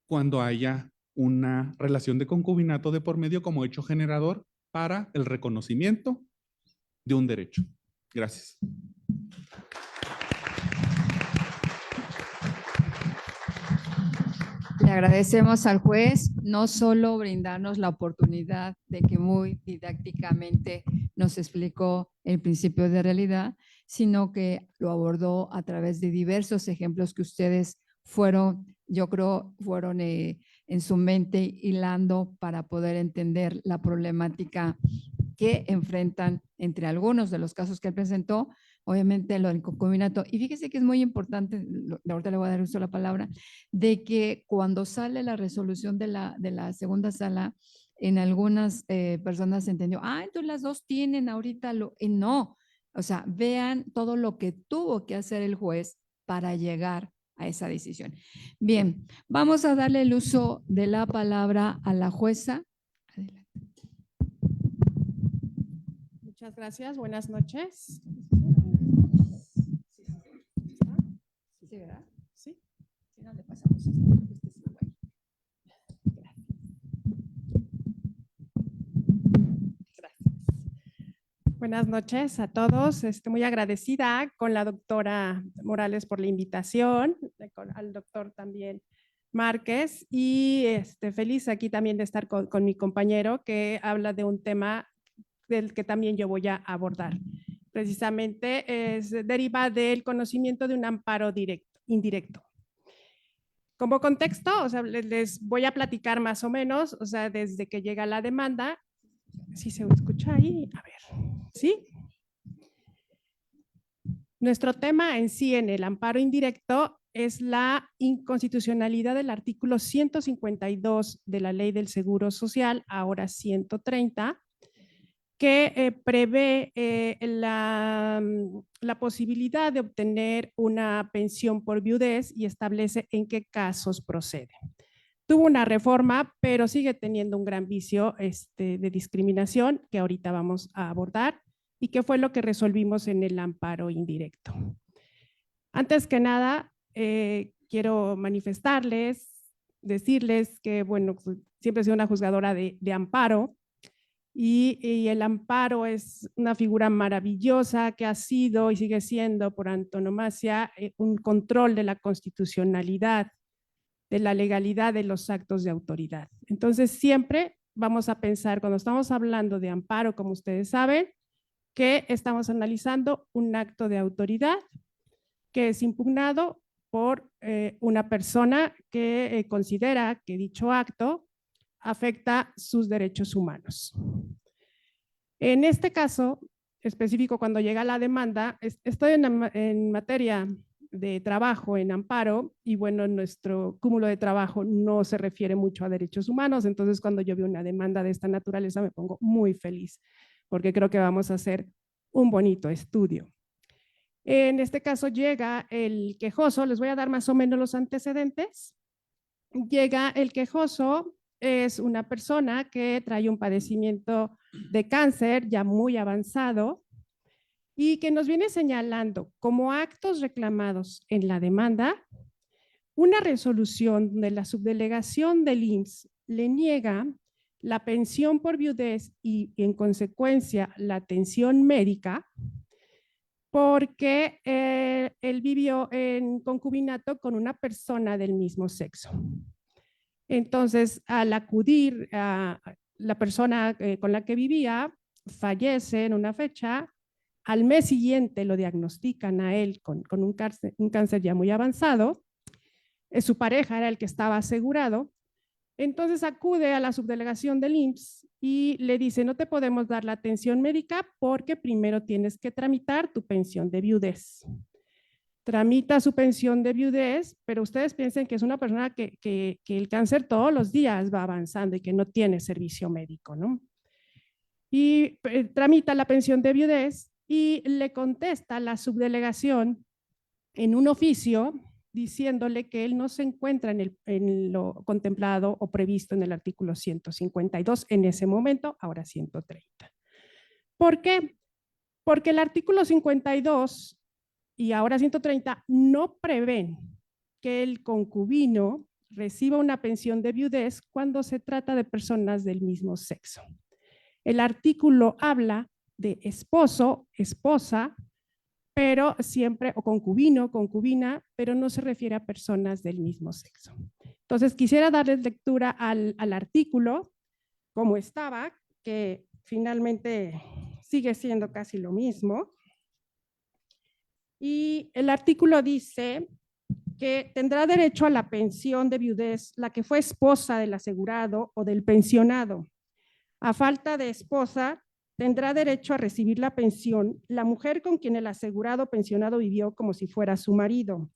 cuando haya una relación de concubinato de por medio como hecho generador para el reconocimiento de un derecho. Gracias. Le agradecemos al juez no solo brindarnos la oportunidad de que muy didácticamente nos explicó el principio de realidad, sino que lo abordó a través de diversos ejemplos que ustedes fueron, yo creo, fueron en su mente hilando para poder entender la problemática que enfrentan entre algunos de los casos que él presentó, obviamente lo del concubinato. Y fíjese que es muy importante, ahorita le voy a dar uso a la palabra, de que cuando sale la resolución de la segunda sala, en algunas personas se entendió, entonces las dos tienen ahorita y no, o sea, vean todo lo que tuvo que hacer el juez para llegar a esa decisión. Bien, vamos a darle el uso de la palabra a la jueza. Adelante. Muchas gracias, buenas noches. Sí, ¿verdad? Sí. Si no, le pasamos. Gracias. Buenas noches a todos. Estoy muy agradecida con la doctora Morales por la invitación, al doctor también Márquez, y feliz aquí también de estar con mi compañero que habla de un tema del que también yo voy a abordar. Precisamente deriva del conocimiento de un amparo indirecto. Como contexto, o sea, les voy a platicar más o menos, o sea, desde que llega la demanda, si se escucha ahí, a ver, ¿sí? Nuestro tema en sí en el amparo indirecto es la inconstitucionalidad del artículo 152 de la Ley del Seguro Social, ahora 130, que prevé la posibilidad de obtener una pensión por viudez y establece en qué casos procede. Tuvo una reforma, pero sigue teniendo un gran vicio de discriminación que ahorita vamos a abordar y que fue lo que resolvimos en el amparo indirecto. Antes que nada, quiero manifestarles, decirles que, bueno, siempre he sido una juzgadora de amparo y el amparo es una figura maravillosa que ha sido y sigue siendo por antonomasia un control de la constitucionalidad, de la legalidad de los actos de autoridad. Entonces, siempre vamos a pensar, cuando estamos hablando de amparo, como ustedes saben, que estamos analizando un acto de autoridad que es impugnado por una persona que considera que dicho acto afecta sus derechos humanos. En este caso específico, cuando llega la demanda, estoy en materia de trabajo en amparo y bueno, nuestro cúmulo de trabajo no se refiere mucho a derechos humanos, entonces cuando yo veo una demanda de esta naturaleza me pongo muy feliz porque creo que vamos a hacer un bonito estudio. En este caso llega el quejoso, les voy a dar más o menos los antecedentes. Llega el quejoso, es una persona que trae un padecimiento de cáncer ya muy avanzado y que nos viene señalando como actos reclamados en la demanda una resolución de la subdelegación del IMSS le niega la pensión por viudez y en consecuencia la atención médica porque él vivió en concubinato con una persona del mismo sexo. Entonces, al acudir a la persona con la que vivía, fallece en una fecha, al mes siguiente lo diagnostican a él con un cáncer ya muy avanzado, su pareja era el que estaba asegurado, entonces acude a la subdelegación del IMSS y le dice, no te podemos dar la atención médica porque primero tienes que tramitar tu pensión de viudez. Tramita su pensión de viudez, pero ustedes piensen que es una persona que el cáncer todos los días va avanzando y que no tiene servicio médico, ¿no? Y tramita la pensión de viudez y le contesta la subdelegación en un oficio diciéndole que él no se encuentra en lo contemplado o previsto en el artículo 152 en ese momento, ahora 130. ¿Por qué? Porque el artículo 52 y ahora 130 no prevén que el concubino reciba una pensión de viudez cuando se trata de personas del mismo sexo. El artículo habla de esposo, esposa, pero siempre, o concubino, concubina, pero no se refiere a personas del mismo sexo. Entonces, quisiera darles lectura al artículo, como estaba, que finalmente sigue siendo casi lo mismo. Y el artículo dice que tendrá derecho a la pensión de viudez la que fue esposa del asegurado o del pensionado. A falta de esposa, tendrá derecho a recibir la pensión la mujer con quien el asegurado o pensionado vivió como si fuera su marido,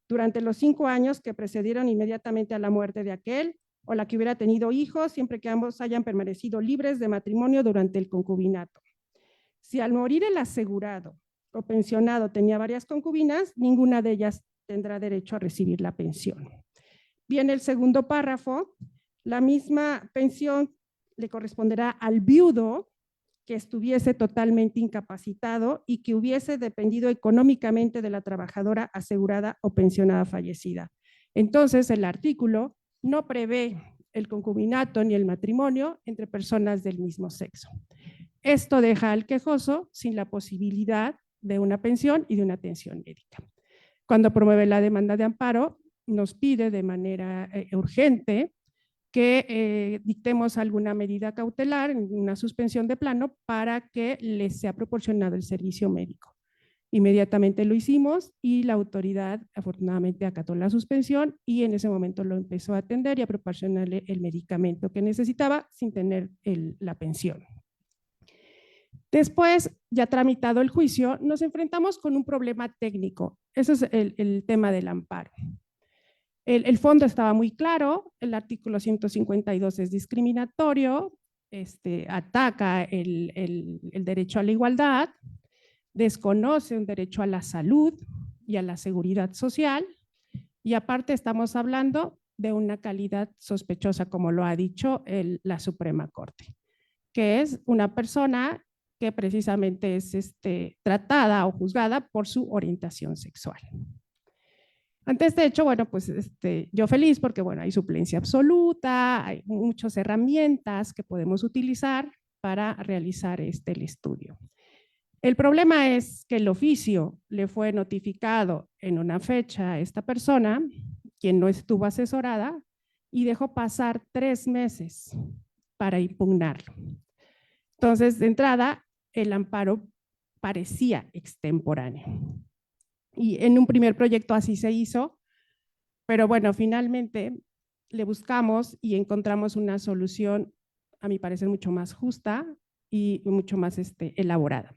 durante los 5 años que precedieron inmediatamente a la muerte de aquel, o la que hubiera tenido hijos, siempre que ambos hayan permanecido libres de matrimonio durante el concubinato. Si al morir el asegurado o pensionado tenía varias concubinas, ninguna de ellas tendrá derecho a recibir la pensión. Viene el segundo párrafo, la misma pensión le corresponderá al viudo que estuviese totalmente incapacitado y que hubiese dependido económicamente de la trabajadora asegurada o pensionada fallecida. Entonces, el artículo no prevé el concubinato ni el matrimonio entre personas del mismo sexo. Esto deja al quejoso sin la posibilidad de una pensión y de una atención médica. Cuando promueve la demanda de amparo, nos pide de manera urgente que dictemos alguna medida cautelar, una suspensión de plano, para que les sea proporcionado el servicio médico. Inmediatamente lo hicimos y la autoridad afortunadamente acató la suspensión y en ese momento lo empezó a atender y a proporcionarle el medicamento que necesitaba sin tener la pensión. Después, ya tramitado el juicio, nos enfrentamos con un problema técnico. Ese es el tema del amparo. El fondo estaba muy claro, el artículo 152 es discriminatorio, ataca el derecho a la igualdad, desconoce un derecho a la salud y a la seguridad social, y aparte estamos hablando de una calidad sospechosa, como lo ha dicho la Suprema Corte, que es una persona que precisamente es tratada o juzgada por su orientación sexual. Ante este hecho, bueno, pues yo feliz porque, bueno, hay suplencia absoluta, hay muchas herramientas que podemos utilizar para realizar el estudio. El problema es que el oficio le fue notificado en una fecha a esta persona, quien no estuvo asesorada, y dejó pasar 3 meses para impugnarlo. Entonces, de entrada, el amparo parecía extemporáneo. Y en un primer proyecto así se hizo, pero bueno, finalmente le buscamos y encontramos una solución, a mi parecer, mucho más justa y mucho más elaborada.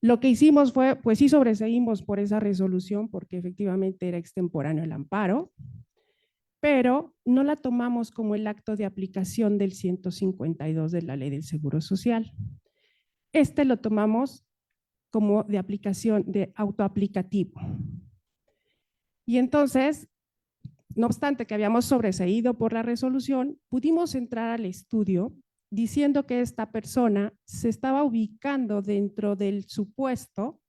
Lo que hicimos fue, pues sí sobreseímos por esa resolución, porque efectivamente era extemporáneo el amparo, pero no la tomamos como el acto de aplicación del 152 de la Ley del Seguro Social. Lo tomamos como de aplicación, de autoaplicativo. Y entonces, no obstante que habíamos sobreseído por la resolución, pudimos entrar al estudio diciendo que esta persona se estaba ubicando dentro del supuesto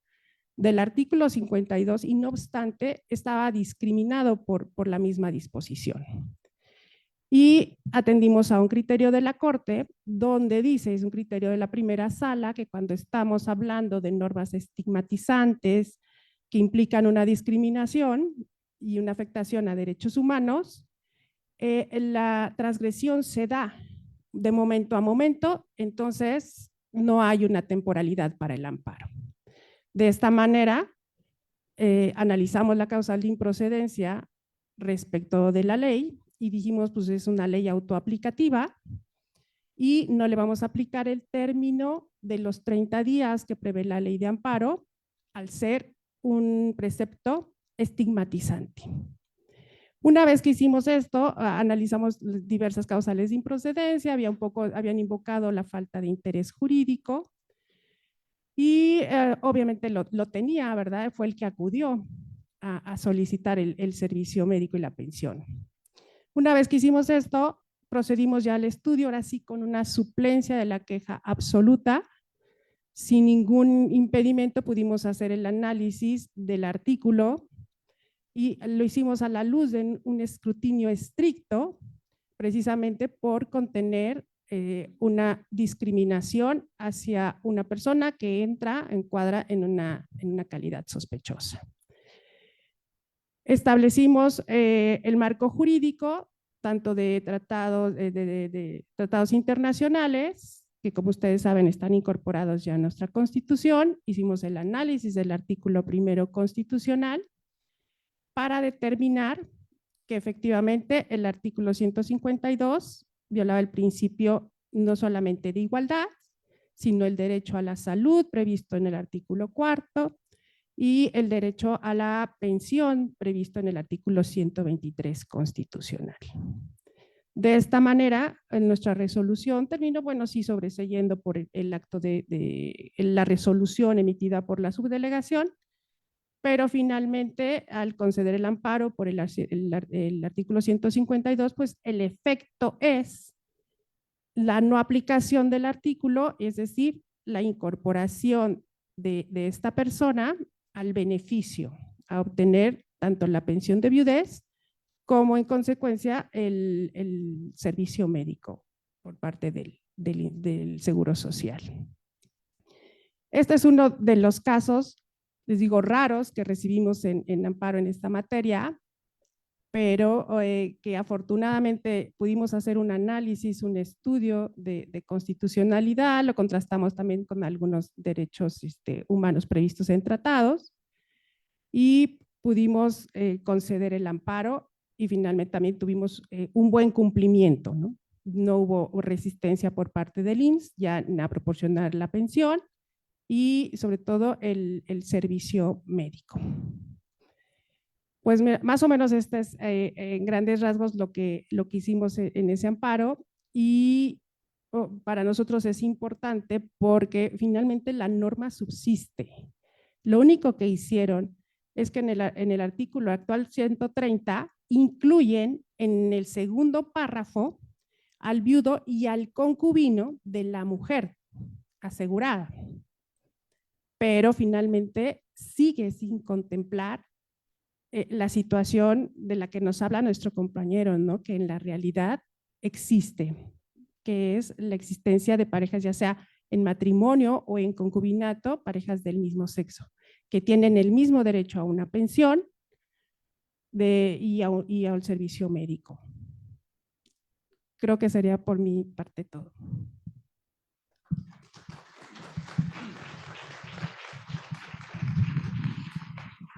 del artículo 52 y no obstante estaba discriminado por la misma disposición. Y atendimos a un criterio de la Corte donde dice, es un criterio de la primera sala, que cuando estamos hablando de normas estigmatizantes que implican una discriminación y una afectación a derechos humanos, la transgresión se da de momento a momento, entonces no hay una temporalidad para el amparo. De esta manera, analizamos la causal de improcedencia respecto de la ley y dijimos, pues es una ley autoaplicativa y no le vamos a aplicar el término de los 30 días que prevé la ley de amparo al ser un precepto estigmatizante. Una vez que hicimos esto, analizamos diversas causales de improcedencia, habían invocado la falta de interés jurídico y obviamente lo tenía, ¿verdad? Fue el que acudió a solicitar el servicio médico y la pensión. Una vez que hicimos esto, procedimos ya al estudio, ahora sí con una suplencia de la queja absoluta. Sin ningún impedimento pudimos hacer el análisis del artículo y lo hicimos a la luz de un escrutinio estricto, precisamente por contener una discriminación hacia una persona que encuadra en una calidad sospechosa. Establecimos el marco jurídico, tanto de tratados internacionales, que como ustedes saben están incorporados ya en nuestra Constitución. Hicimos el análisis del artículo 1 constitucional para determinar que efectivamente el artículo 152 violaba el principio no solamente de igualdad, sino el derecho a la salud previsto en el artículo 4, y el derecho a la pensión previsto en el artículo 123 constitucional. De esta manera, en nuestra resolución terminó, bueno, sí sobreseyendo por el acto de la resolución emitida por la subdelegación, pero finalmente al conceder el amparo por el artículo 152, pues el efecto es la no aplicación del artículo, es decir, la incorporación de esta persona al beneficio, a obtener tanto la pensión de viudez como en consecuencia el servicio médico por parte del Seguro Social. Este es uno de los casos, les digo, raros que recibimos en amparo en esta materia, pero que afortunadamente pudimos hacer un análisis, un estudio de constitucionalidad, lo contrastamos también con algunos derechos humanos previstos en tratados y pudimos conceder el amparo y finalmente también tuvimos un buen cumplimiento, ¿no? no hubo resistencia por parte del IMSS ya a proporcionar la pensión y sobre todo el servicio médico. Pues más o menos este es en grandes rasgos lo que hicimos en ese amparo y para nosotros es importante porque finalmente la norma subsiste. Lo único que hicieron es que en el artículo actual 130 incluyen en el segundo párrafo al viudo y al concubino de la mujer asegurada. Pero finalmente sigue sin contemplar la situación de la que nos habla nuestro compañero, ¿no? Que en la realidad existe, que es la existencia de parejas, ya sea en matrimonio o en concubinato, parejas del mismo sexo, que tienen el mismo derecho a una pensión y al servicio médico. Creo que sería por mi parte todo.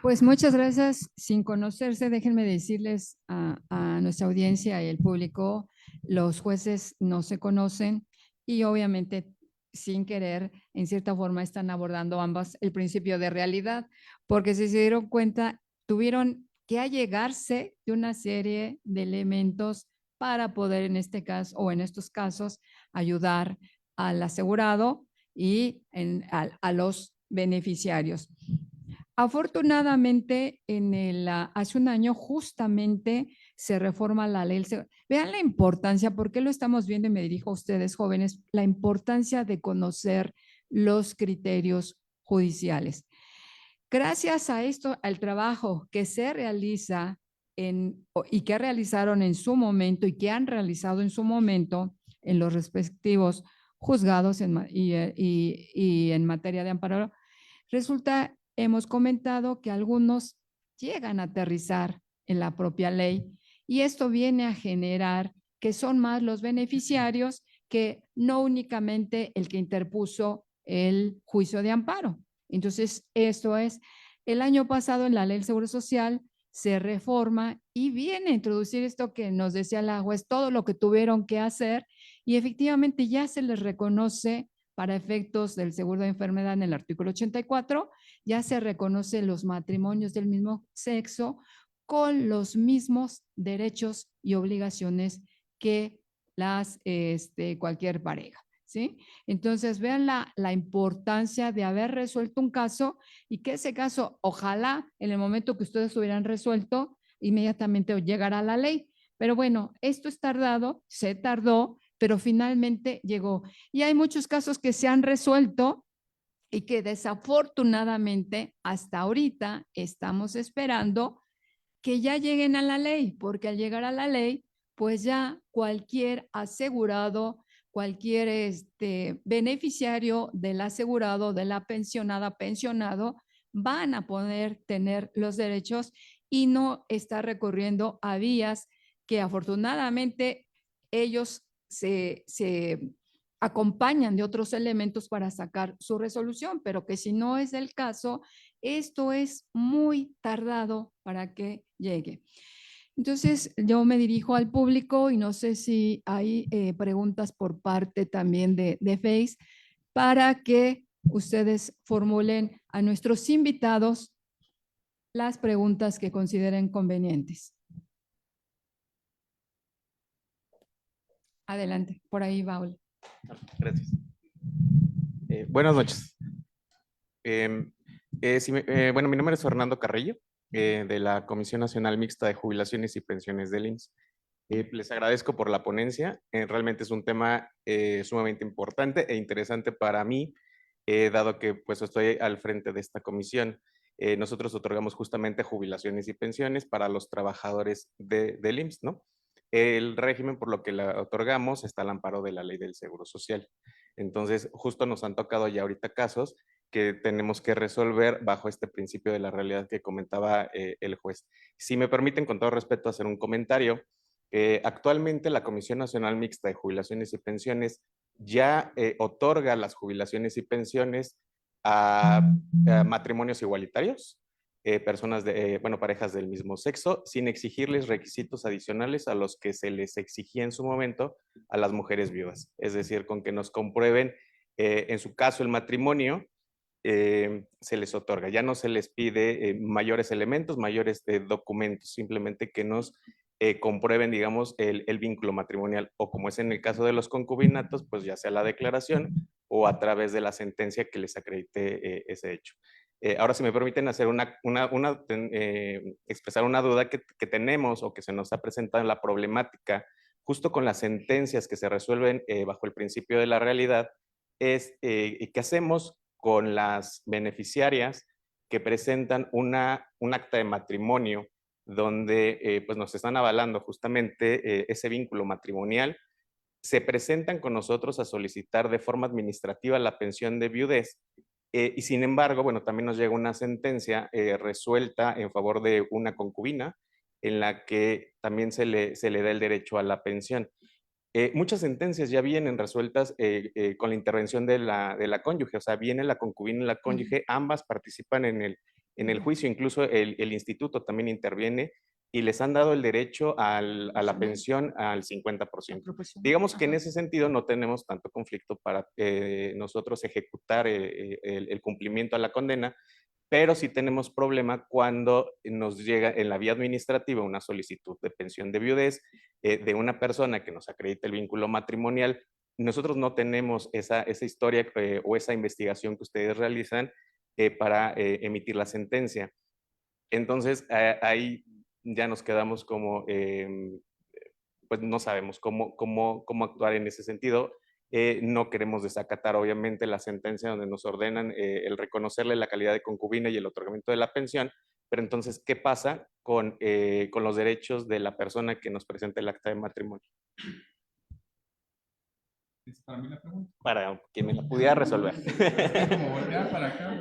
Pues muchas gracias. Sin conocerse, déjenme decirles a nuestra audiencia y el público, los jueces no se conocen y obviamente sin querer, en cierta forma, están abordando ambas el principio de realidad, porque si se dieron cuenta, tuvieron que allegarse de una serie de elementos para poder, en este caso o en estos casos, ayudar al asegurado y a los beneficiarios. Afortunadamente, hace un año justamente se reforma la ley. Vean la importancia, ¿por qué lo estamos viendo? Y me dirijo a ustedes, jóvenes, la importancia de conocer los criterios judiciales. Gracias a esto, al trabajo que se realiza y que realizaron en su momento y que han realizado en su momento en los respectivos juzgados y en materia de amparo, resulta, hemos comentado que algunos llegan a aterrizar en la propia ley y esto viene a generar que son más los beneficiarios que no únicamente el que interpuso el juicio de amparo. Entonces, esto es, el año pasado en la Ley del Seguro Social se reforma y viene a introducir esto que nos decía la juez, todo lo que tuvieron que hacer y efectivamente ya se les reconoce para efectos del seguro de enfermedad en el artículo 84, ya se reconoce los matrimonios del mismo sexo con los mismos derechos y obligaciones que cualquier pareja, ¿sí? Entonces, vean la importancia de haber resuelto un caso y que ese caso, ojalá en el momento que ustedes hubieran resuelto, inmediatamente llegara a la ley. Pero bueno, esto es tardado, se tardó, pero finalmente llegó. Y hay muchos casos que se han resuelto y que desafortunadamente hasta ahorita estamos esperando que ya lleguen a la ley, porque al llegar a la ley, pues ya cualquier asegurado, cualquier beneficiario del asegurado, de la pensionada, pensionado, van a poder tener los derechos y no estar recurriendo a vías que afortunadamente ellos se acompañan de otros elementos para sacar su resolución, pero que si no es el caso, esto es muy tardado para que llegue. Entonces, yo me dirijo al público y no sé si hay preguntas por parte también de Face para que ustedes formulen a nuestros invitados las preguntas que consideren convenientes. Adelante, por ahí, Paul. Gracias. Buenas noches. Bueno, mi nombre es Fernando Carrillo, de la Comisión Nacional Mixta de Jubilaciones y Pensiones del IMSS. Les agradezco por la ponencia. Realmente es un tema sumamente importante e interesante para mí, dado que pues estoy al frente de esta comisión. Nosotros otorgamos justamente jubilaciones y pensiones para los trabajadores del IMSS, ¿no? El régimen por lo que la otorgamos está al amparo de la Ley del Seguro Social. Entonces, justo nos han tocado ya ahorita casos que tenemos que resolver bajo este principio de la realidad que comentaba el juez. Si me permiten, con todo respeto, hacer un comentario. Actualmente la Comisión Nacional Mixta de Jubilaciones y Pensiones ya otorga las jubilaciones y pensiones a matrimonios igualitarios, personas parejas del mismo sexo, sin exigirles requisitos adicionales a los que se les exigía en su momento a las mujeres viudas. Es decir, con que nos comprueben, en su caso, el matrimonio, se les otorga. Ya no se les pide mayores elementos, mayores documentos, simplemente que nos comprueben, digamos, el vínculo matrimonial, o como es en el caso de los concubinatos, pues ya sea la declaración o a través de la sentencia que les acredite ese hecho. Ahora, si me permiten hacer expresar una duda que tenemos o que se nos ha presentado en la problemática, justo con las sentencias que se resuelven bajo el principio de la realidad, es ¿qué hacemos con las beneficiarias que presentan un acta de matrimonio donde pues nos están avalando justamente ese vínculo matrimonial? Se presentan con nosotros a solicitar de forma administrativa la pensión de viudez, y sin embargo, bueno, también nos llega una sentencia resuelta en favor de una concubina en la que también se le da el derecho a la pensión. Muchas sentencias ya vienen resueltas con la intervención de la cónyuge, o sea, viene la concubina y la cónyuge, ambas participan en el juicio, incluso el instituto también interviene y les han dado el derecho a la pensión al 50%. Digamos que en ese sentido no tenemos tanto conflicto para nosotros ejecutar el cumplimiento a la condena, pero sí tenemos problema cuando nos llega en la vía administrativa una solicitud de pensión de viudez de una persona que nos acredita el vínculo matrimonial. Nosotros no tenemos esa historia o esa investigación que ustedes realizan para emitir la sentencia. Entonces, ahí ya nos quedamos como, pues no sabemos cómo actuar en ese sentido. No queremos desacatar, obviamente, la sentencia donde nos ordenan el reconocerle la calidad de concubina y el otorgamiento de la pensión, pero entonces, ¿qué pasa con los derechos de la persona que nos presenta el acta de matrimonio? ¿Es para mí la pregunta? Para que me la pudiera resolver. Como voltear para acá.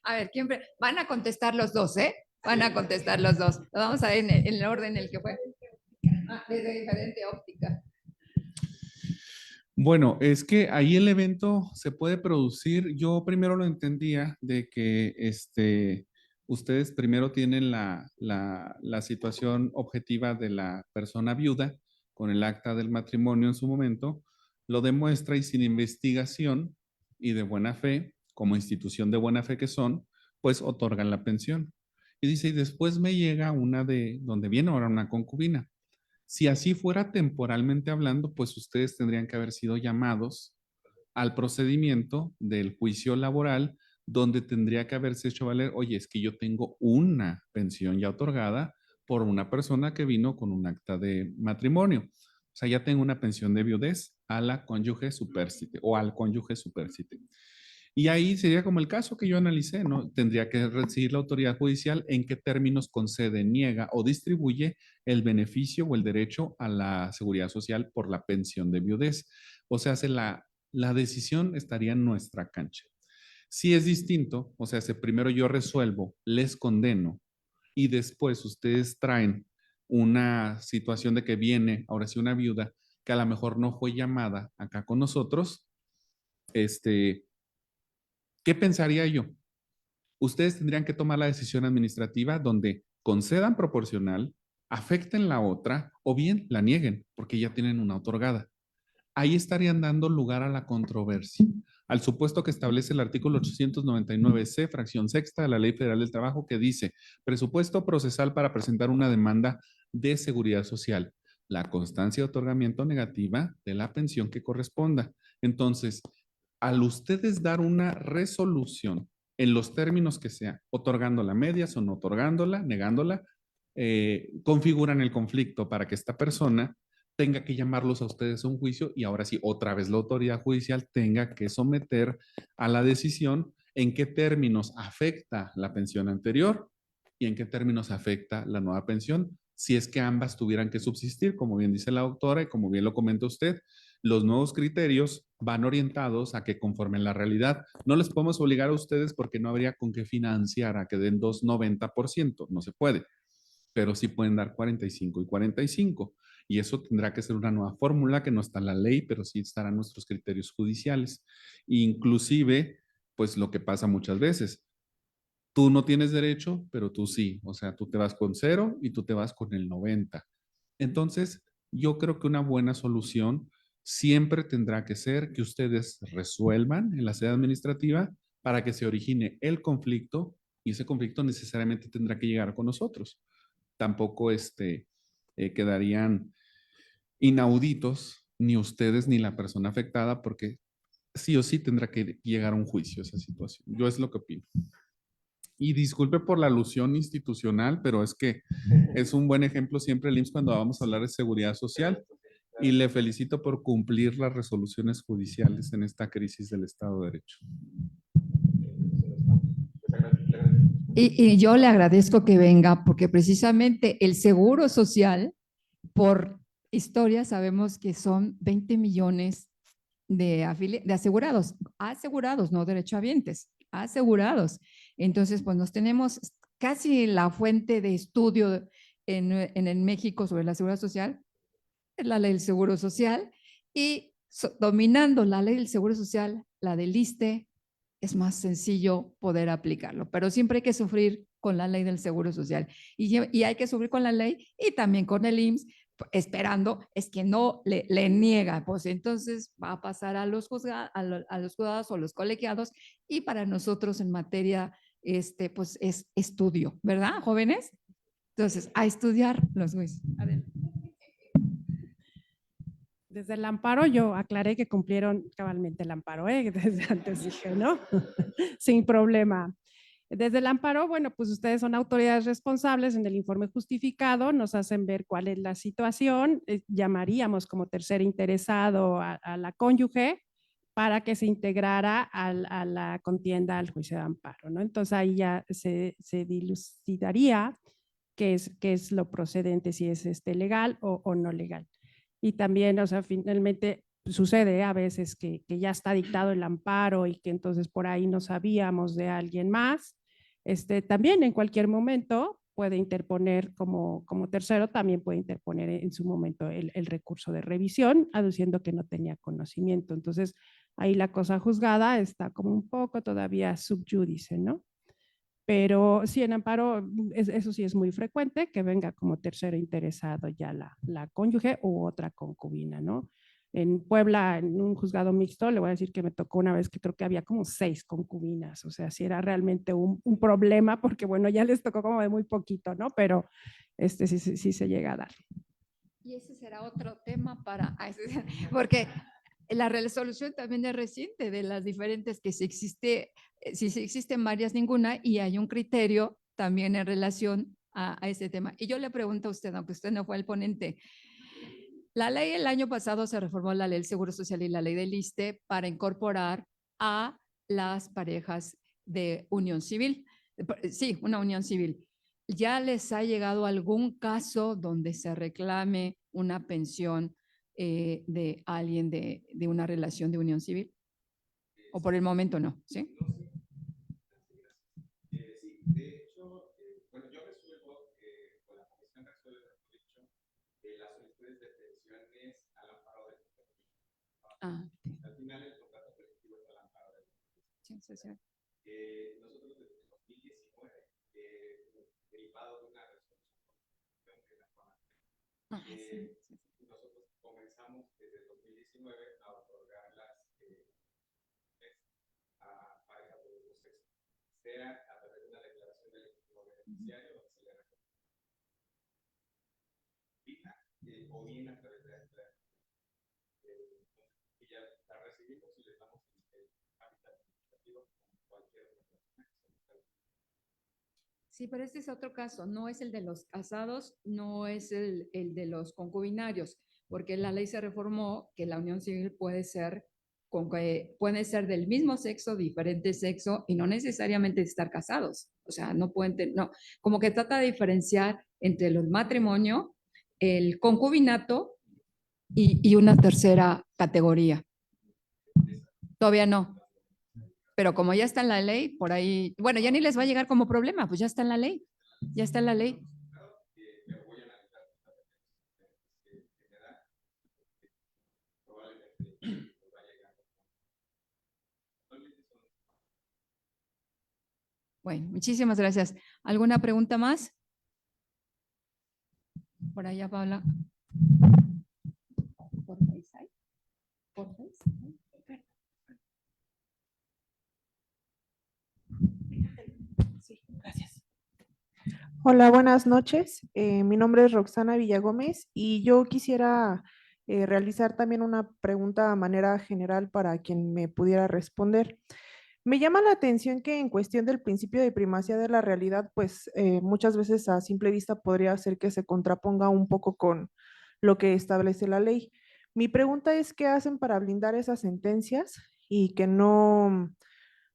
A ver, van a contestar los dos, ¿eh? Van a contestar los dos. Lo vamos a ver en el orden en el que fue. Desde diferente óptica. Bueno, es que ahí el evento se puede producir. Yo primero lo entendía de que ustedes primero tienen la situación objetiva de la persona viuda con el acta del matrimonio en su momento, lo demuestra y sin investigación y de buena fe, como institución de buena fe que son, pues otorgan la pensión. Y dice, y después me llega una de donde viene ahora una concubina. Si así fuera temporalmente hablando, pues ustedes tendrían que haber sido llamados al procedimiento del juicio laboral, donde tendría que haberse hecho valer, oye, es que yo tengo una pensión ya otorgada por una persona que vino con un acta de matrimonio. O sea, ya tengo una pensión de viudez a la cónyuge supérstite o al cónyuge supérstite. Y ahí sería como el caso que yo analicé, ¿no? Tendría que recibir la autoridad judicial en qué términos concede, niega o distribuye el beneficio o el derecho a la seguridad social por la pensión de viudez. O sea, la decisión estaría en nuestra cancha. Si es distinto, o sea, si primero yo resuelvo, les condeno y después ustedes traen una situación de que viene, ahora sí, una viuda que a lo mejor no fue llamada acá con nosotros, ¿qué pensaría yo? Ustedes tendrían que tomar la decisión administrativa donde concedan proporcional, afecten la otra o bien la nieguen porque ya tienen una otorgada. Ahí estarían dando lugar a la controversia, al supuesto que establece el artículo 899C, fracción sexta de la Ley Federal del Trabajo, que dice presupuesto procesal para presentar una demanda de seguridad social, la constancia de otorgamiento negativa de la pensión que corresponda. Entonces, al ustedes dar una resolución en los términos que sea, otorgándola medias o no otorgándola, negándola, configuran el conflicto para que esta persona tenga que llamarlos a ustedes a un juicio y ahora sí, otra vez la autoridad judicial tenga que someter a la decisión en qué términos afecta la pensión anterior y en qué términos afecta la nueva pensión, si es que ambas tuvieran que subsistir, como bien dice la doctora y como bien lo comenta usted. Los nuevos criterios van orientados a que conformen la realidad. No les podemos obligar a ustedes porque no habría con qué financiar a que den 2,90%, no se puede, pero sí pueden dar 45 y 45. Y eso tendrá que ser una nueva fórmula que no está en la ley, pero sí estarán nuestros criterios judiciales. Inclusive, pues lo que pasa muchas veces, Tú no tienes derecho, pero tú sí. O sea, tú te vas con 0 y tú te vas con el 90. Entonces, yo creo que una buena solución siempre tendrá que ser que ustedes resuelvan en la sede administrativa para que se origine el conflicto y ese conflicto necesariamente tendrá que llegar con nosotros. Tampoco quedarían inauditos ni ustedes ni la persona afectada porque sí o sí tendrá que llegar a un juicio esa situación. Yo es lo que opino. Y disculpe por la alusión institucional, pero es que es un buen ejemplo siempre el IMSS cuando vamos a hablar de seguridad social. Y le felicito por cumplir las resoluciones judiciales en esta crisis del Estado de Derecho. Y yo le agradezco que venga porque precisamente el seguro social, por historia, sabemos que son 20 millones de asegurados, no derechohabientes, asegurados. Entonces, pues nos tenemos casi la fuente de estudio en México sobre la seguridad social, es la ley del seguro social, y dominando la ley del seguro social, la del ISSSTE, es más sencillo poder aplicarlo, pero siempre hay que sufrir con la ley del seguro social y hay que sufrir con la ley y también con el IMSS, esperando es que no le niega, pues entonces va a pasar a los juzgados o los colegiados y para nosotros en materia, pues es estudio, ¿verdad, jóvenes? Entonces, a estudiar los jueces. Adelante. Desde el amparo yo aclaré que cumplieron cabalmente el amparo, desde antes dije, ¿no? Sin problema. Desde el amparo, bueno, pues ustedes son autoridades responsables en el informe justificado, nos hacen ver cuál es la situación, llamaríamos como tercer interesado a la cónyuge para que se integrara a la contienda al juicio de amparo, ¿no? Entonces ahí ya se dilucidaría qué es lo procedente, si es legal o no legal. Y también, o sea, finalmente sucede a veces que ya está dictado el amparo y que entonces por ahí no sabíamos de alguien más. También en cualquier momento puede interponer como tercero, también puede interponer en su momento el recurso de revisión, aduciendo que no tenía conocimiento. Entonces, ahí la cosa juzgada está como un poco todavía subyúdice, ¿no? Pero sí, en amparo, eso sí es muy frecuente, que venga como tercero interesado ya la cónyuge u otra concubina, ¿no? En Puebla, en un juzgado mixto, le voy a decir que me tocó una vez que creo que había como 6 concubinas, o sea, sí era realmente un problema, porque bueno, ya les tocó como de muy poquito, ¿no? Pero sí se llega a dar. Y ese será otro tema porque la resolución también es reciente de las diferentes que si existen varias, ninguna, y hay un criterio también en relación a ese tema. Y yo le pregunto a usted, aunque usted no fue el ponente, la ley el año pasado se reformó la ley del Seguro Social y la ley del ISSSTE para incorporar a las parejas de unión civil. Sí, una unión civil. ¿Ya les ha llegado algún caso donde se reclame una pensión de alguien de una relación de unión civil? ¿O por el momento no? ¿Sí? Sí, de hecho, bueno, yo resuelvo, con la comisión resuelve, mejor dicho, las solicitudes de pensiones al amparo del Al final, el contrato colectivo es al amparo del sí, sí, sí. Nosotros desde 2019, derivado de una resolución que la nosotros comenzamos desde 2019 a otorgar las a parejas de los sexos, sea a través de una declaración de legítimo beneficiario, donde se le recomienda, o bien a través de la y ya la recibimos y les damos el hábitat administrativo como cualquier otra persona. Sí, pero este es otro caso, no es el de los casados, no es el de los concubinarios, porque la ley se reformó que la unión civil puede ser del mismo sexo, diferente sexo, y no necesariamente estar casados. O sea, no pueden, no, como que trata de diferenciar entre el matrimonio, el concubinato y una tercera categoría. Todavía no. Pero como ya está en la ley, por ahí, bueno, ya ni les va a llegar como problema, pues ya está en la ley, ya está en la ley. Bueno, muchísimas gracias. ¿Alguna pregunta más? Por allá, Paula. Por FaceTime. Por FaceTime. Sí, gracias. Hola, buenas noches. Mi nombre es Roxana Villagómez y yo quisiera realizar también una pregunta a manera general para quien me pudiera responder. Me llama la atención que en cuestión del principio de primacía de la realidad, pues muchas veces a simple vista podría ser que se contraponga un poco con lo que establece la ley. Mi pregunta es, ¿qué hacen para blindar esas sentencias y que no,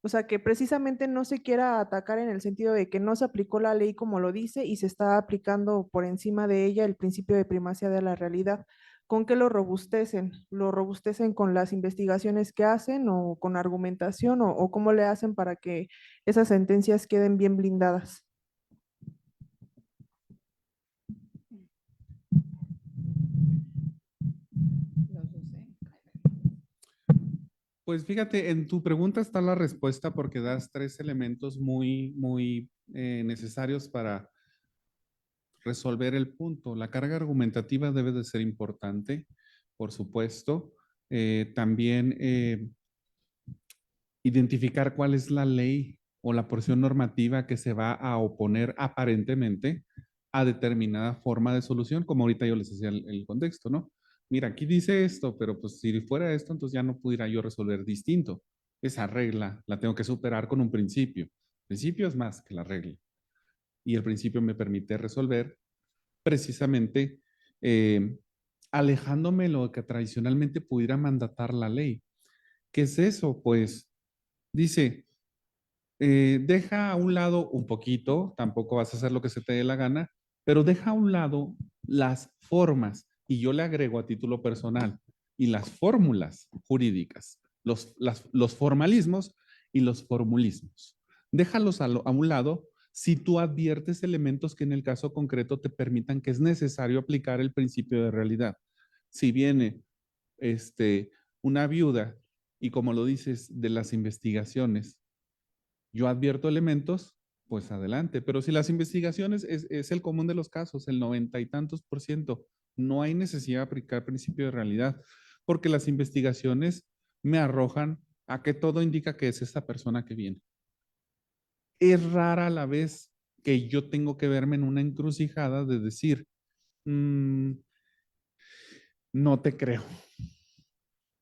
o sea, que precisamente no se quiera atacar en el sentido de que no se aplicó la ley como lo dice y se está aplicando por encima de ella el principio de primacía de la realidad? ¿Con qué lo robustecen? ¿Lo robustecen con las investigaciones que hacen o con argumentación o cómo le hacen para que esas sentencias queden bien blindadas? Los dos, ¿eh? Pues fíjate, en tu pregunta está la respuesta porque das tres elementos muy necesarios para resolver el punto. La carga argumentativa debe de ser importante, por supuesto. También identificar cuál es la ley o la porción normativa que se va a oponer aparentemente a determinada forma de solución, como ahorita yo les decía el contexto, ¿no? Mira, aquí dice esto, pero pues si fuera esto, entonces ya no pudiera yo resolver distinto. Esa regla la tengo que superar con un principio. El principio es más que la regla. Y el principio me permite resolver precisamente alejándome lo que tradicionalmente pudiera mandatar la ley. ¿Qué es eso? Pues dice, deja a un lado un poquito, tampoco vas a hacer lo que se te dé la gana, pero deja a un lado las formas y yo le agrego a título personal y las fórmulas jurídicas, los formalismos y los formulismos. Déjalos a un lado si tú adviertes elementos que en el caso concreto te permitan que es necesario aplicar el principio de realidad. Si viene una viuda y como lo dices de las investigaciones, yo advierto elementos, pues adelante. Pero si las investigaciones es el común de los casos, el 90 y tantos %, no hay necesidad de aplicar principio de realidad, porque las investigaciones me arrojan a que todo indica que es esta persona que viene. Es rara la vez que yo tengo que verme en una encrucijada de decir, no te creo.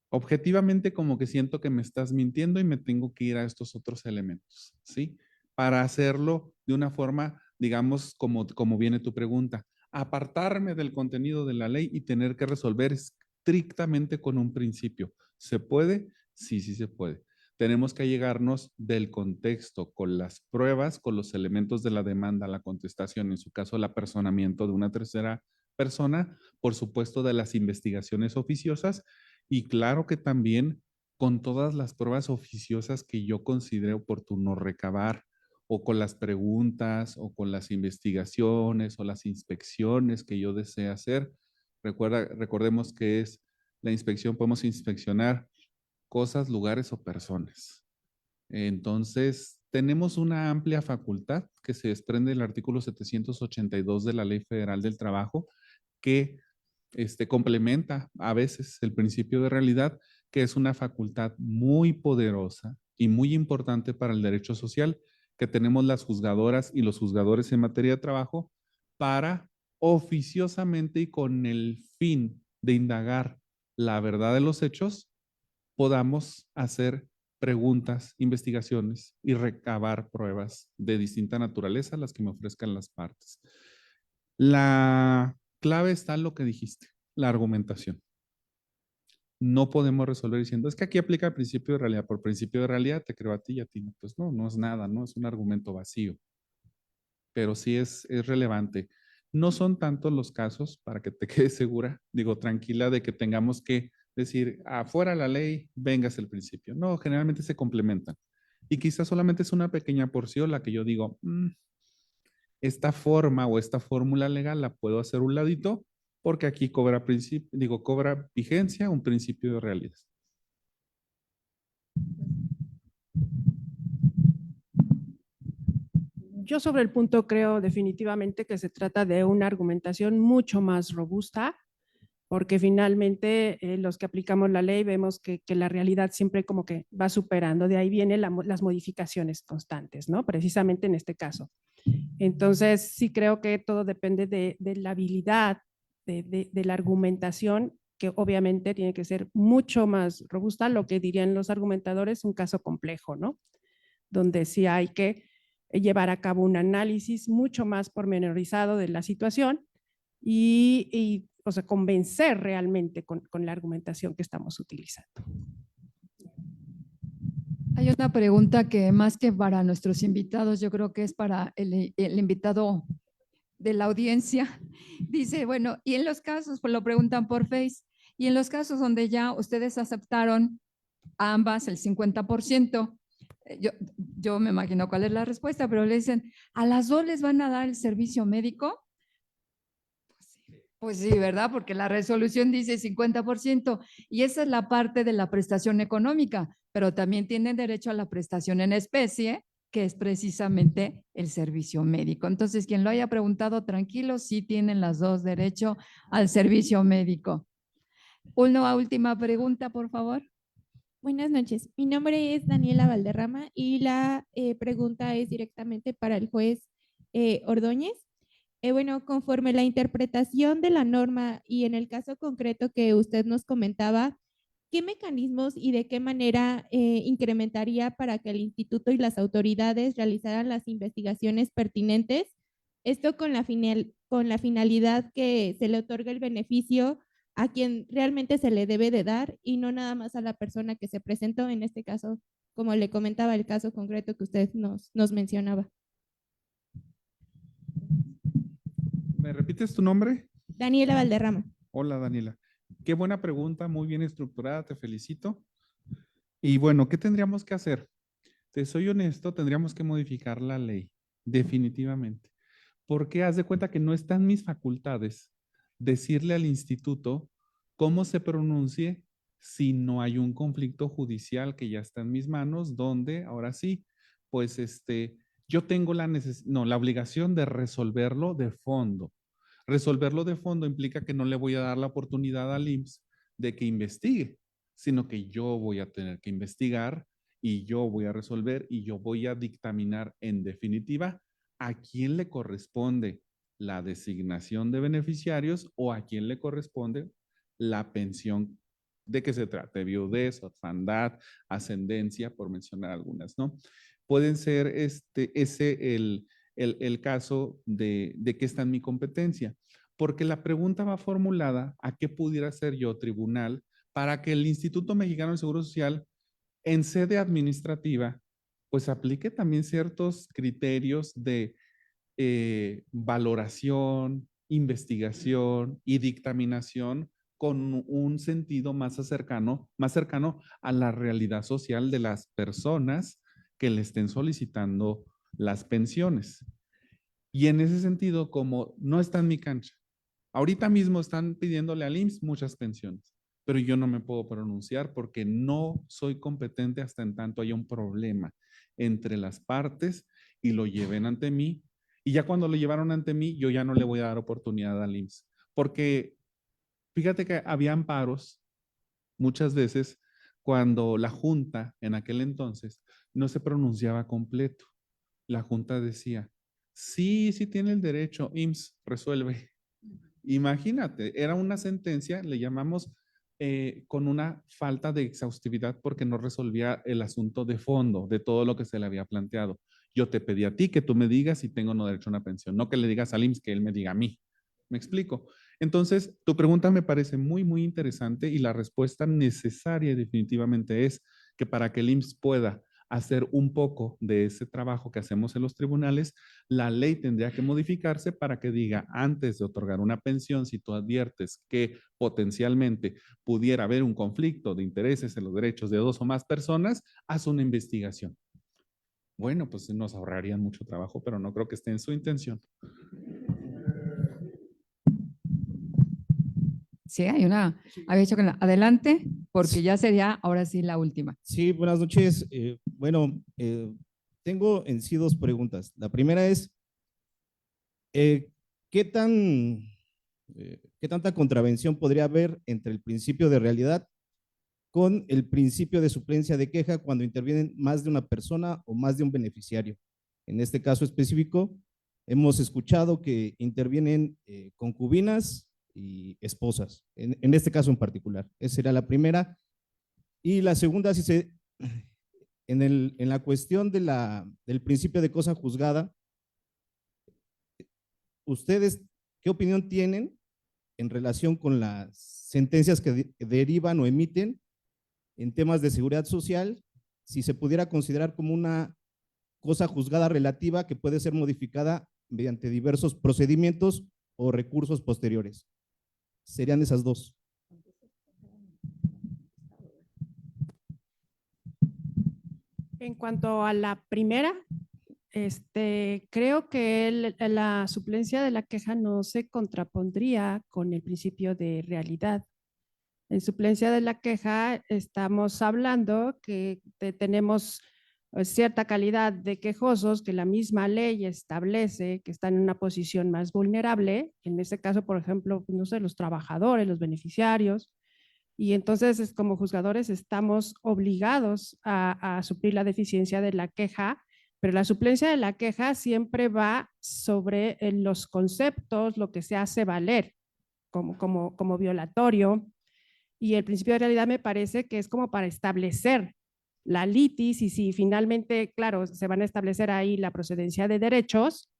Objetivamente como que siento que me estás mintiendo y me tengo que ir a estos otros elementos, ¿sí? Para hacerlo de una forma, digamos, como viene tu pregunta, apartarme del contenido de la ley y tener que resolver estrictamente con un principio. ¿Se puede? Sí, sí se puede. Tenemos que llegarnos del contexto, con las pruebas, con los elementos de la demanda, la contestación, en su caso el apersonamiento de una tercera persona, por supuesto de las investigaciones oficiosas y claro que también con todas las pruebas oficiosas que yo considere oportuno recabar, o con las preguntas, o con las investigaciones, o las inspecciones que yo desee hacer. Recordemos que es la inspección, podemos inspeccionar cosas, lugares o personas. Entonces, tenemos una amplia facultad que se desprende del artículo 782 de la Ley Federal del Trabajo, que complementa a veces el principio de realidad, que es una facultad muy poderosa y muy importante para el derecho social, que tenemos las juzgadoras y los juzgadores en materia de trabajo para oficiosamente y con el fin de indagar la verdad de los hechos, podamos hacer preguntas, investigaciones y recabar pruebas de distinta naturaleza, las que me ofrezcan las partes. La clave está en lo que dijiste, la argumentación. No podemos resolver diciendo, es que aquí aplica el principio de realidad. Por principio de realidad te creo a ti y a ti. Pues no, no es nada, no es un argumento vacío. Pero sí es relevante. No son tantos los casos, para que te quedes segura, digo, tranquila, de que tengamos que decir, afuera la ley, vengas el principio. No, generalmente se complementan. Y quizás solamente es una pequeña porción la que yo digo, esta forma o esta fórmula legal la puedo hacer un ladito porque aquí cobra vigencia un principio de realidad. Yo sobre el punto creo definitivamente que se trata de una argumentación mucho más robusta, porque finalmente los que aplicamos la ley vemos que la realidad siempre como que va superando, de ahí vienen las modificaciones constantes, ¿no? Precisamente en este caso. Entonces, sí creo que todo depende de la habilidad, de la argumentación, que obviamente tiene que ser mucho más robusta, lo que dirían los argumentadores, un caso complejo, ¿no? Donde sí hay que llevar a cabo un análisis mucho más pormenorizado de la situación y o sea, convencer realmente con la argumentación que estamos utilizando. Hay una pregunta que más que para nuestros invitados, yo creo que es para el invitado de la audiencia. Dice, bueno, y en los casos, pues lo preguntan por Face, y en los casos donde ya ustedes aceptaron ambas el 50%, yo me imagino cuál es la respuesta, pero le dicen, ¿a las dos les van a dar el servicio médico? Pues sí, ¿verdad? Porque la resolución dice 50% y esa es la parte de la prestación económica, pero también tienen derecho a la prestación en especie, que es precisamente el servicio médico. Entonces, quien lo haya preguntado, tranquilo, sí tienen las dos derecho al servicio médico. Una última pregunta, por favor. Buenas noches, mi nombre es Daniela Valderrama y la pregunta es directamente para el juez Ordóñez. Bueno, conforme la interpretación de la norma y en el caso concreto que usted nos comentaba, ¿qué mecanismos y de qué manera incrementaría para que el instituto y las autoridades realizaran las investigaciones pertinentes? Esto con la finalidad que se le otorgue el beneficio a quien realmente se le debe de dar y no nada más a la persona que se presentó, en este caso, como le comentaba, el caso concreto que usted nos mencionaba. ¿Me repites tu nombre? Daniela Valderrama. Hola, Daniela. Qué buena pregunta, muy bien estructurada, te felicito. Y bueno, ¿qué tendríamos que hacer? Te soy honesto, tendríamos que modificar la ley, definitivamente. Porque haz de cuenta que no están mis facultades decirle al instituto cómo se pronuncie si no hay un conflicto judicial que ya está en mis manos, donde ahora sí, pues yo tengo la obligación de resolverlo de fondo. Resolverlo de fondo implica que no le voy a dar la oportunidad al IMSS de que investigue, sino que yo voy a tener que investigar y yo voy a resolver y yo voy a dictaminar en definitiva a quién le corresponde la designación de beneficiarios o a quién le corresponde la pensión de que se trate, viudez, orfandad, ascendencia, por mencionar algunas, ¿no? Pueden ser el caso de que está en mi competencia, porque la pregunta va formulada a qué pudiera ser yo, tribunal, para que el Instituto Mexicano del Seguro Social en sede administrativa, pues aplique también ciertos criterios de valoración, investigación y dictaminación con un sentido más cercano a la realidad social de las personas que le estén solicitando las pensiones. Y en ese sentido, como no está en mi cancha, ahorita mismo están pidiéndole al IMSS muchas pensiones, pero yo no me puedo pronunciar porque no soy competente hasta en tanto haya un problema entre las partes y lo lleven ante mí. Y ya cuando lo llevaron ante mí, yo ya no le voy a dar oportunidad al IMSS, porque fíjate que había amparos muchas veces cuando la Junta en aquel entonces no se pronunciaba completo. La Junta decía, sí, sí tiene el derecho, IMSS resuelve. Imagínate, era una sentencia, le llamamos con una falta de exhaustividad porque no resolvía el asunto de fondo de todo lo que se le había planteado. Yo te pedí a ti que tú me digas si tengo o no derecho a una pensión, no que le digas al IMSS que él me diga a mí. ¿Me explico? Entonces, tu pregunta me parece muy, muy interesante y la respuesta necesaria definitivamente es que para que el IMSS pueda hacer un poco de ese trabajo que hacemos en los tribunales, la ley tendría que modificarse para que diga, antes de otorgar una pensión, si tú adviertes que potencialmente pudiera haber un conflicto de intereses en los derechos de dos o más personas, haz una investigación. Bueno, pues nos ahorrarían mucho trabajo, pero no creo que esté en su intención. Sí, había dicho que adelante, porque ya sería ahora sí la última. Sí, buenas noches. tengo en sí dos preguntas. La primera es, ¿qué tanta contravención podría haber entre el principio de realidad con el principio de suplencia de queja cuando intervienen más de una persona o más de un beneficiario? En este caso específico, hemos escuchado que intervienen concubinas y esposas, en este caso en particular. Esa sería la primera. Y la segunda, en la cuestión del principio de cosa juzgada, ¿ustedes qué opinión tienen en relación con las sentencias que derivan o emiten en temas de seguridad social, si se pudiera considerar como una cosa juzgada relativa que puede ser modificada mediante diversos procedimientos o recursos posteriores? Serían esas dos. En cuanto a la primera, creo que la suplencia de la queja no se contrapondría con el principio de realidad. En suplencia de la queja estamos hablando que tenemos cierta calidad de quejosos que la misma ley establece que están en una posición más vulnerable. En este caso, por ejemplo, no sé, los trabajadores, los beneficiarios. Y entonces, como juzgadores, estamos obligados a suplir la deficiencia de la queja, pero la suplencia de la queja siempre va sobre los conceptos, lo que se hace valer como violatorio. Y el principio de realidad me parece que es como para establecer la litis y si finalmente, claro, se van a establecer ahí la procedencia de derechos,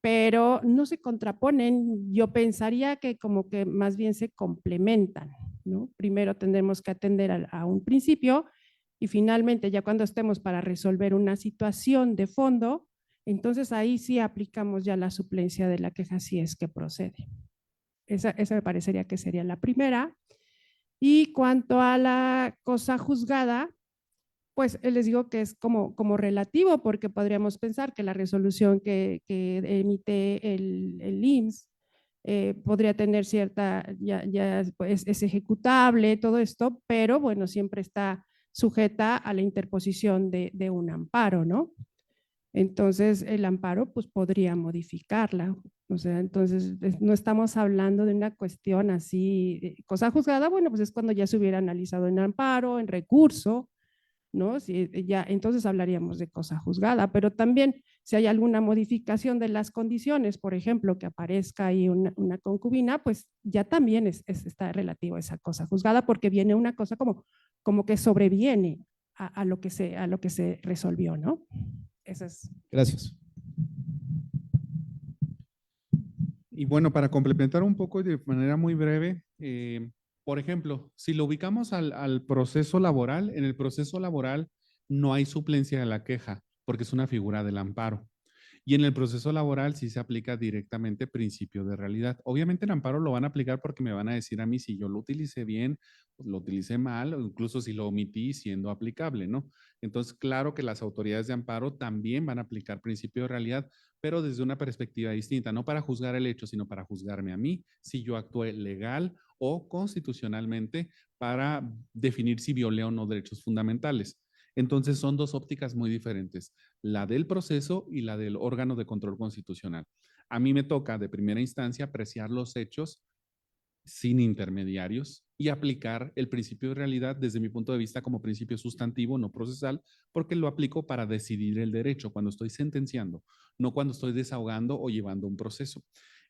pero no se contraponen. Yo pensaría que como que más bien se complementan, ¿no? Primero tendremos que atender a un principio y finalmente ya cuando estemos para resolver una situación de fondo, entonces ahí sí aplicamos ya la suplencia de la queja si es que procede. Esa me parecería que sería la primera. Y cuanto a la cosa juzgada, pues les digo que es como relativo, porque podríamos pensar que la resolución que emite el IMSS podría tener cierta, ya pues, es ejecutable, todo esto, pero bueno, siempre está sujeta a la interposición de un amparo, ¿no? Entonces, el amparo pues podría modificarla. O sea, entonces no estamos hablando de una cuestión así, cosa juzgada, bueno, pues es cuando ya se hubiera analizado en amparo, en recurso, ¿no? Si ya, entonces hablaríamos de cosa juzgada, pero también si hay alguna modificación de las condiciones, por ejemplo, que aparezca ahí una concubina, pues ya también está relativo a esa cosa juzgada, porque viene una cosa como que sobreviene a lo que se resolvió, ¿no? Eso es. Gracias. Y bueno, para complementar un poco y de manera muy breve, por ejemplo, si lo ubicamos al proceso laboral, en el proceso laboral no hay suplencia de la queja porque es una figura del amparo. Y en el proceso laboral sí se aplica directamente principio de realidad. Obviamente en amparo lo van a aplicar porque me van a decir a mí si yo lo utilicé bien, pues lo utilicé mal, o incluso si lo omití siendo aplicable, ¿no? Entonces, claro que las autoridades de amparo también van a aplicar principio de realidad, pero desde una perspectiva distinta, no para juzgar el hecho, sino para juzgarme a mí si yo actué legal o constitucionalmente para definir si violé o no derechos fundamentales. Entonces son dos ópticas muy diferentes, la del proceso y la del órgano de control constitucional. A mí me toca de primera instancia apreciar los hechos sin intermediarios y aplicar el principio de realidad desde mi punto de vista como principio sustantivo, no procesal, porque lo aplico para decidir el derecho cuando estoy sentenciando, no cuando estoy desahogando o llevando un proceso.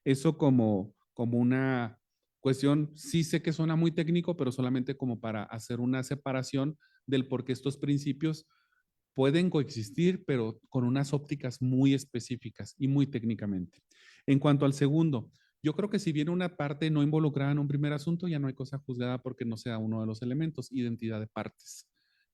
Eso como una cuestión, sí sé que suena muy técnico, pero solamente como para hacer una separación del por qué estos principios pueden coexistir, pero con unas ópticas muy específicas y muy técnicamente. En cuanto al segundo, yo creo que si viene una parte no involucrada en un primer asunto, ya no hay cosa juzgada porque no sea uno de los elementos, identidad de partes.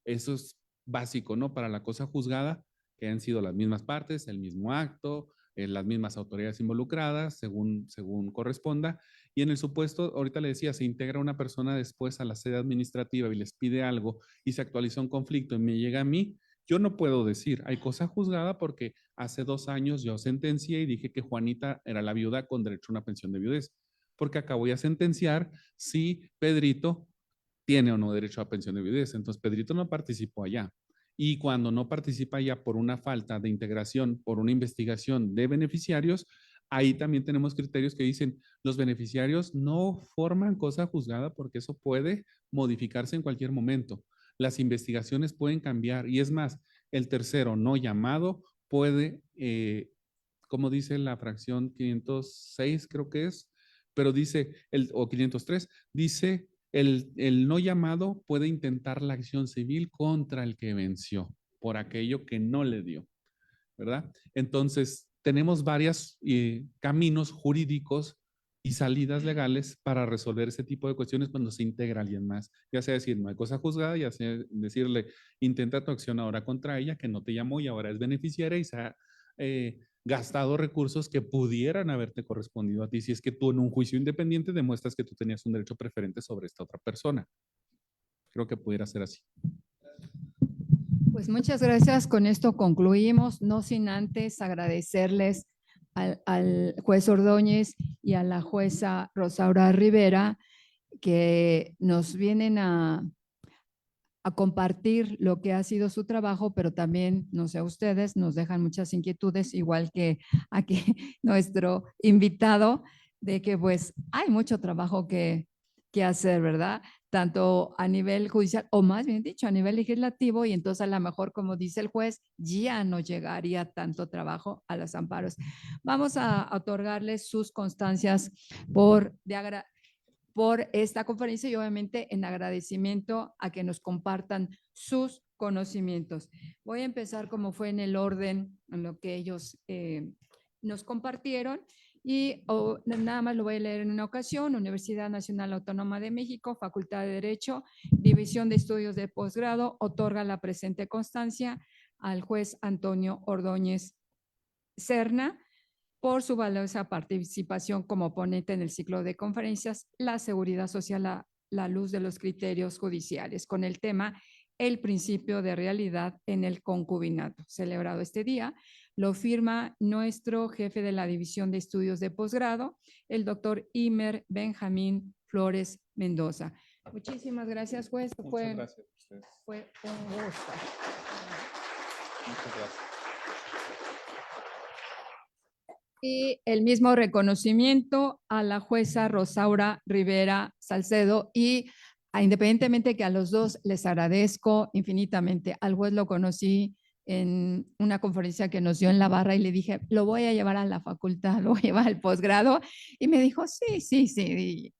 Eso es básico, ¿no? Para la cosa juzgada, que han sido las mismas partes, el mismo acto, las mismas autoridades involucradas, según corresponda. Y en el supuesto, ahorita le decía, se integra una persona después a la sede administrativa y les pide algo y se actualiza un conflicto y me llega a mí, yo no puedo decir, hay cosa juzgada porque hace 2 años yo sentencié y dije que Juanita era la viuda con derecho a una pensión de viudez, porque acabo de sentenciar si Pedrito tiene o no derecho a pensión de viudez. Entonces, Pedrito no participó allá. y cuando no participa ya por una falta de integración, por una investigación de beneficiarios, ahí también tenemos criterios que dicen los beneficiarios no forman cosa juzgada porque eso puede modificarse en cualquier momento. Las investigaciones pueden cambiar y es más, el tercero no llamado puede, como dice la fracción 506 creo que es, pero dice, o 503, dice el no llamado puede intentar la acción civil contra el que venció por aquello que no le dio, ¿verdad? Entonces, tenemos varios caminos jurídicos y salidas legales para resolver ese tipo de cuestiones cuando se integra alguien más. Ya sea decir, no hay cosa juzgada, ya sea decirle, intenta tu acción ahora contra ella, que no te llamó y ahora es beneficiaria y se ha gastado recursos que pudieran haberte correspondido a ti si es que tú en un juicio independiente demuestras que tú tenías un derecho preferente sobre esta otra persona. Creo que pudiera ser así. Pues muchas gracias. Con esto concluimos, no sin antes agradecerles al juez Ordóñez y a la jueza Rosaura Rivera que nos vienen a compartir lo que ha sido su trabajo, pero también, no sé, ustedes nos dejan muchas inquietudes, igual que aquí nuestro invitado, de que pues hay mucho trabajo que hacer, ¿verdad? Tanto a nivel judicial, o más bien dicho, a nivel legislativo, y entonces a lo mejor, como dice el juez, ya no llegaría tanto trabajo a los amparos. Vamos a otorgarles sus constancias por esta conferencia y obviamente en agradecimiento a que nos compartan sus conocimientos. Voy a empezar como fue en el orden en lo que ellos nos compartieron y nada más lo voy a leer en una ocasión. Universidad Nacional Autónoma de México, Facultad de Derecho, División de Estudios de Posgrado, otorga la presente constancia al juez Antonio Ordóñez Serna por su valiosa participación como ponente en el ciclo de conferencias La seguridad social a la luz de los criterios judiciales, con el tema El principio de realidad en el concubinato. Celebrado este día, lo firma nuestro jefe de la División de Estudios de Posgrado, el doctor Imer Benjamín Flores Mendoza. Muchísimas gracias, juez. Muchas gracias a ustedes. Fue un gusto. Muchas gracias. Y el mismo reconocimiento a la jueza Rosaura Rivera Salcedo y independientemente que a los dos les agradezco infinitamente, al juez lo conocí en una conferencia que nos dio en la barra y le dije, lo voy a llevar a la facultad, lo voy a llevar al posgrado y me dijo, sí,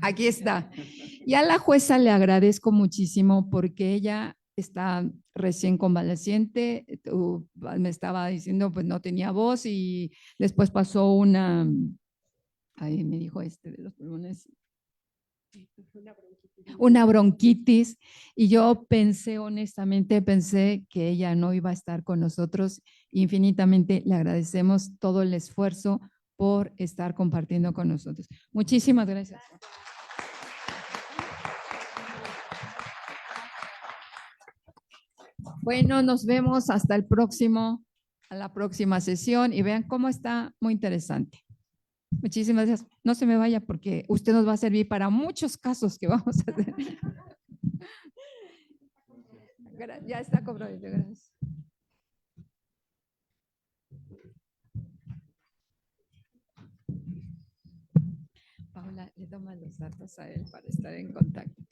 aquí está. Y a la jueza le agradezco muchísimo porque ella está recién convaleciente, me estaba diciendo, pues no tenía voz y después pasó ahí me dijo de los pulmones, una bronquitis y yo pensé, honestamente, pensé que ella no iba a estar con nosotros. Infinitamente le agradecemos todo el esfuerzo por estar compartiendo con nosotros. Muchísimas gracias. Bueno, nos vemos hasta a la próxima sesión y vean cómo está muy interesante. Muchísimas gracias. No se me vaya porque usted nos va a servir para muchos casos que vamos a hacer. Ya está cobrado. Gracias. Paula, le toma los datos a él para estar en contacto.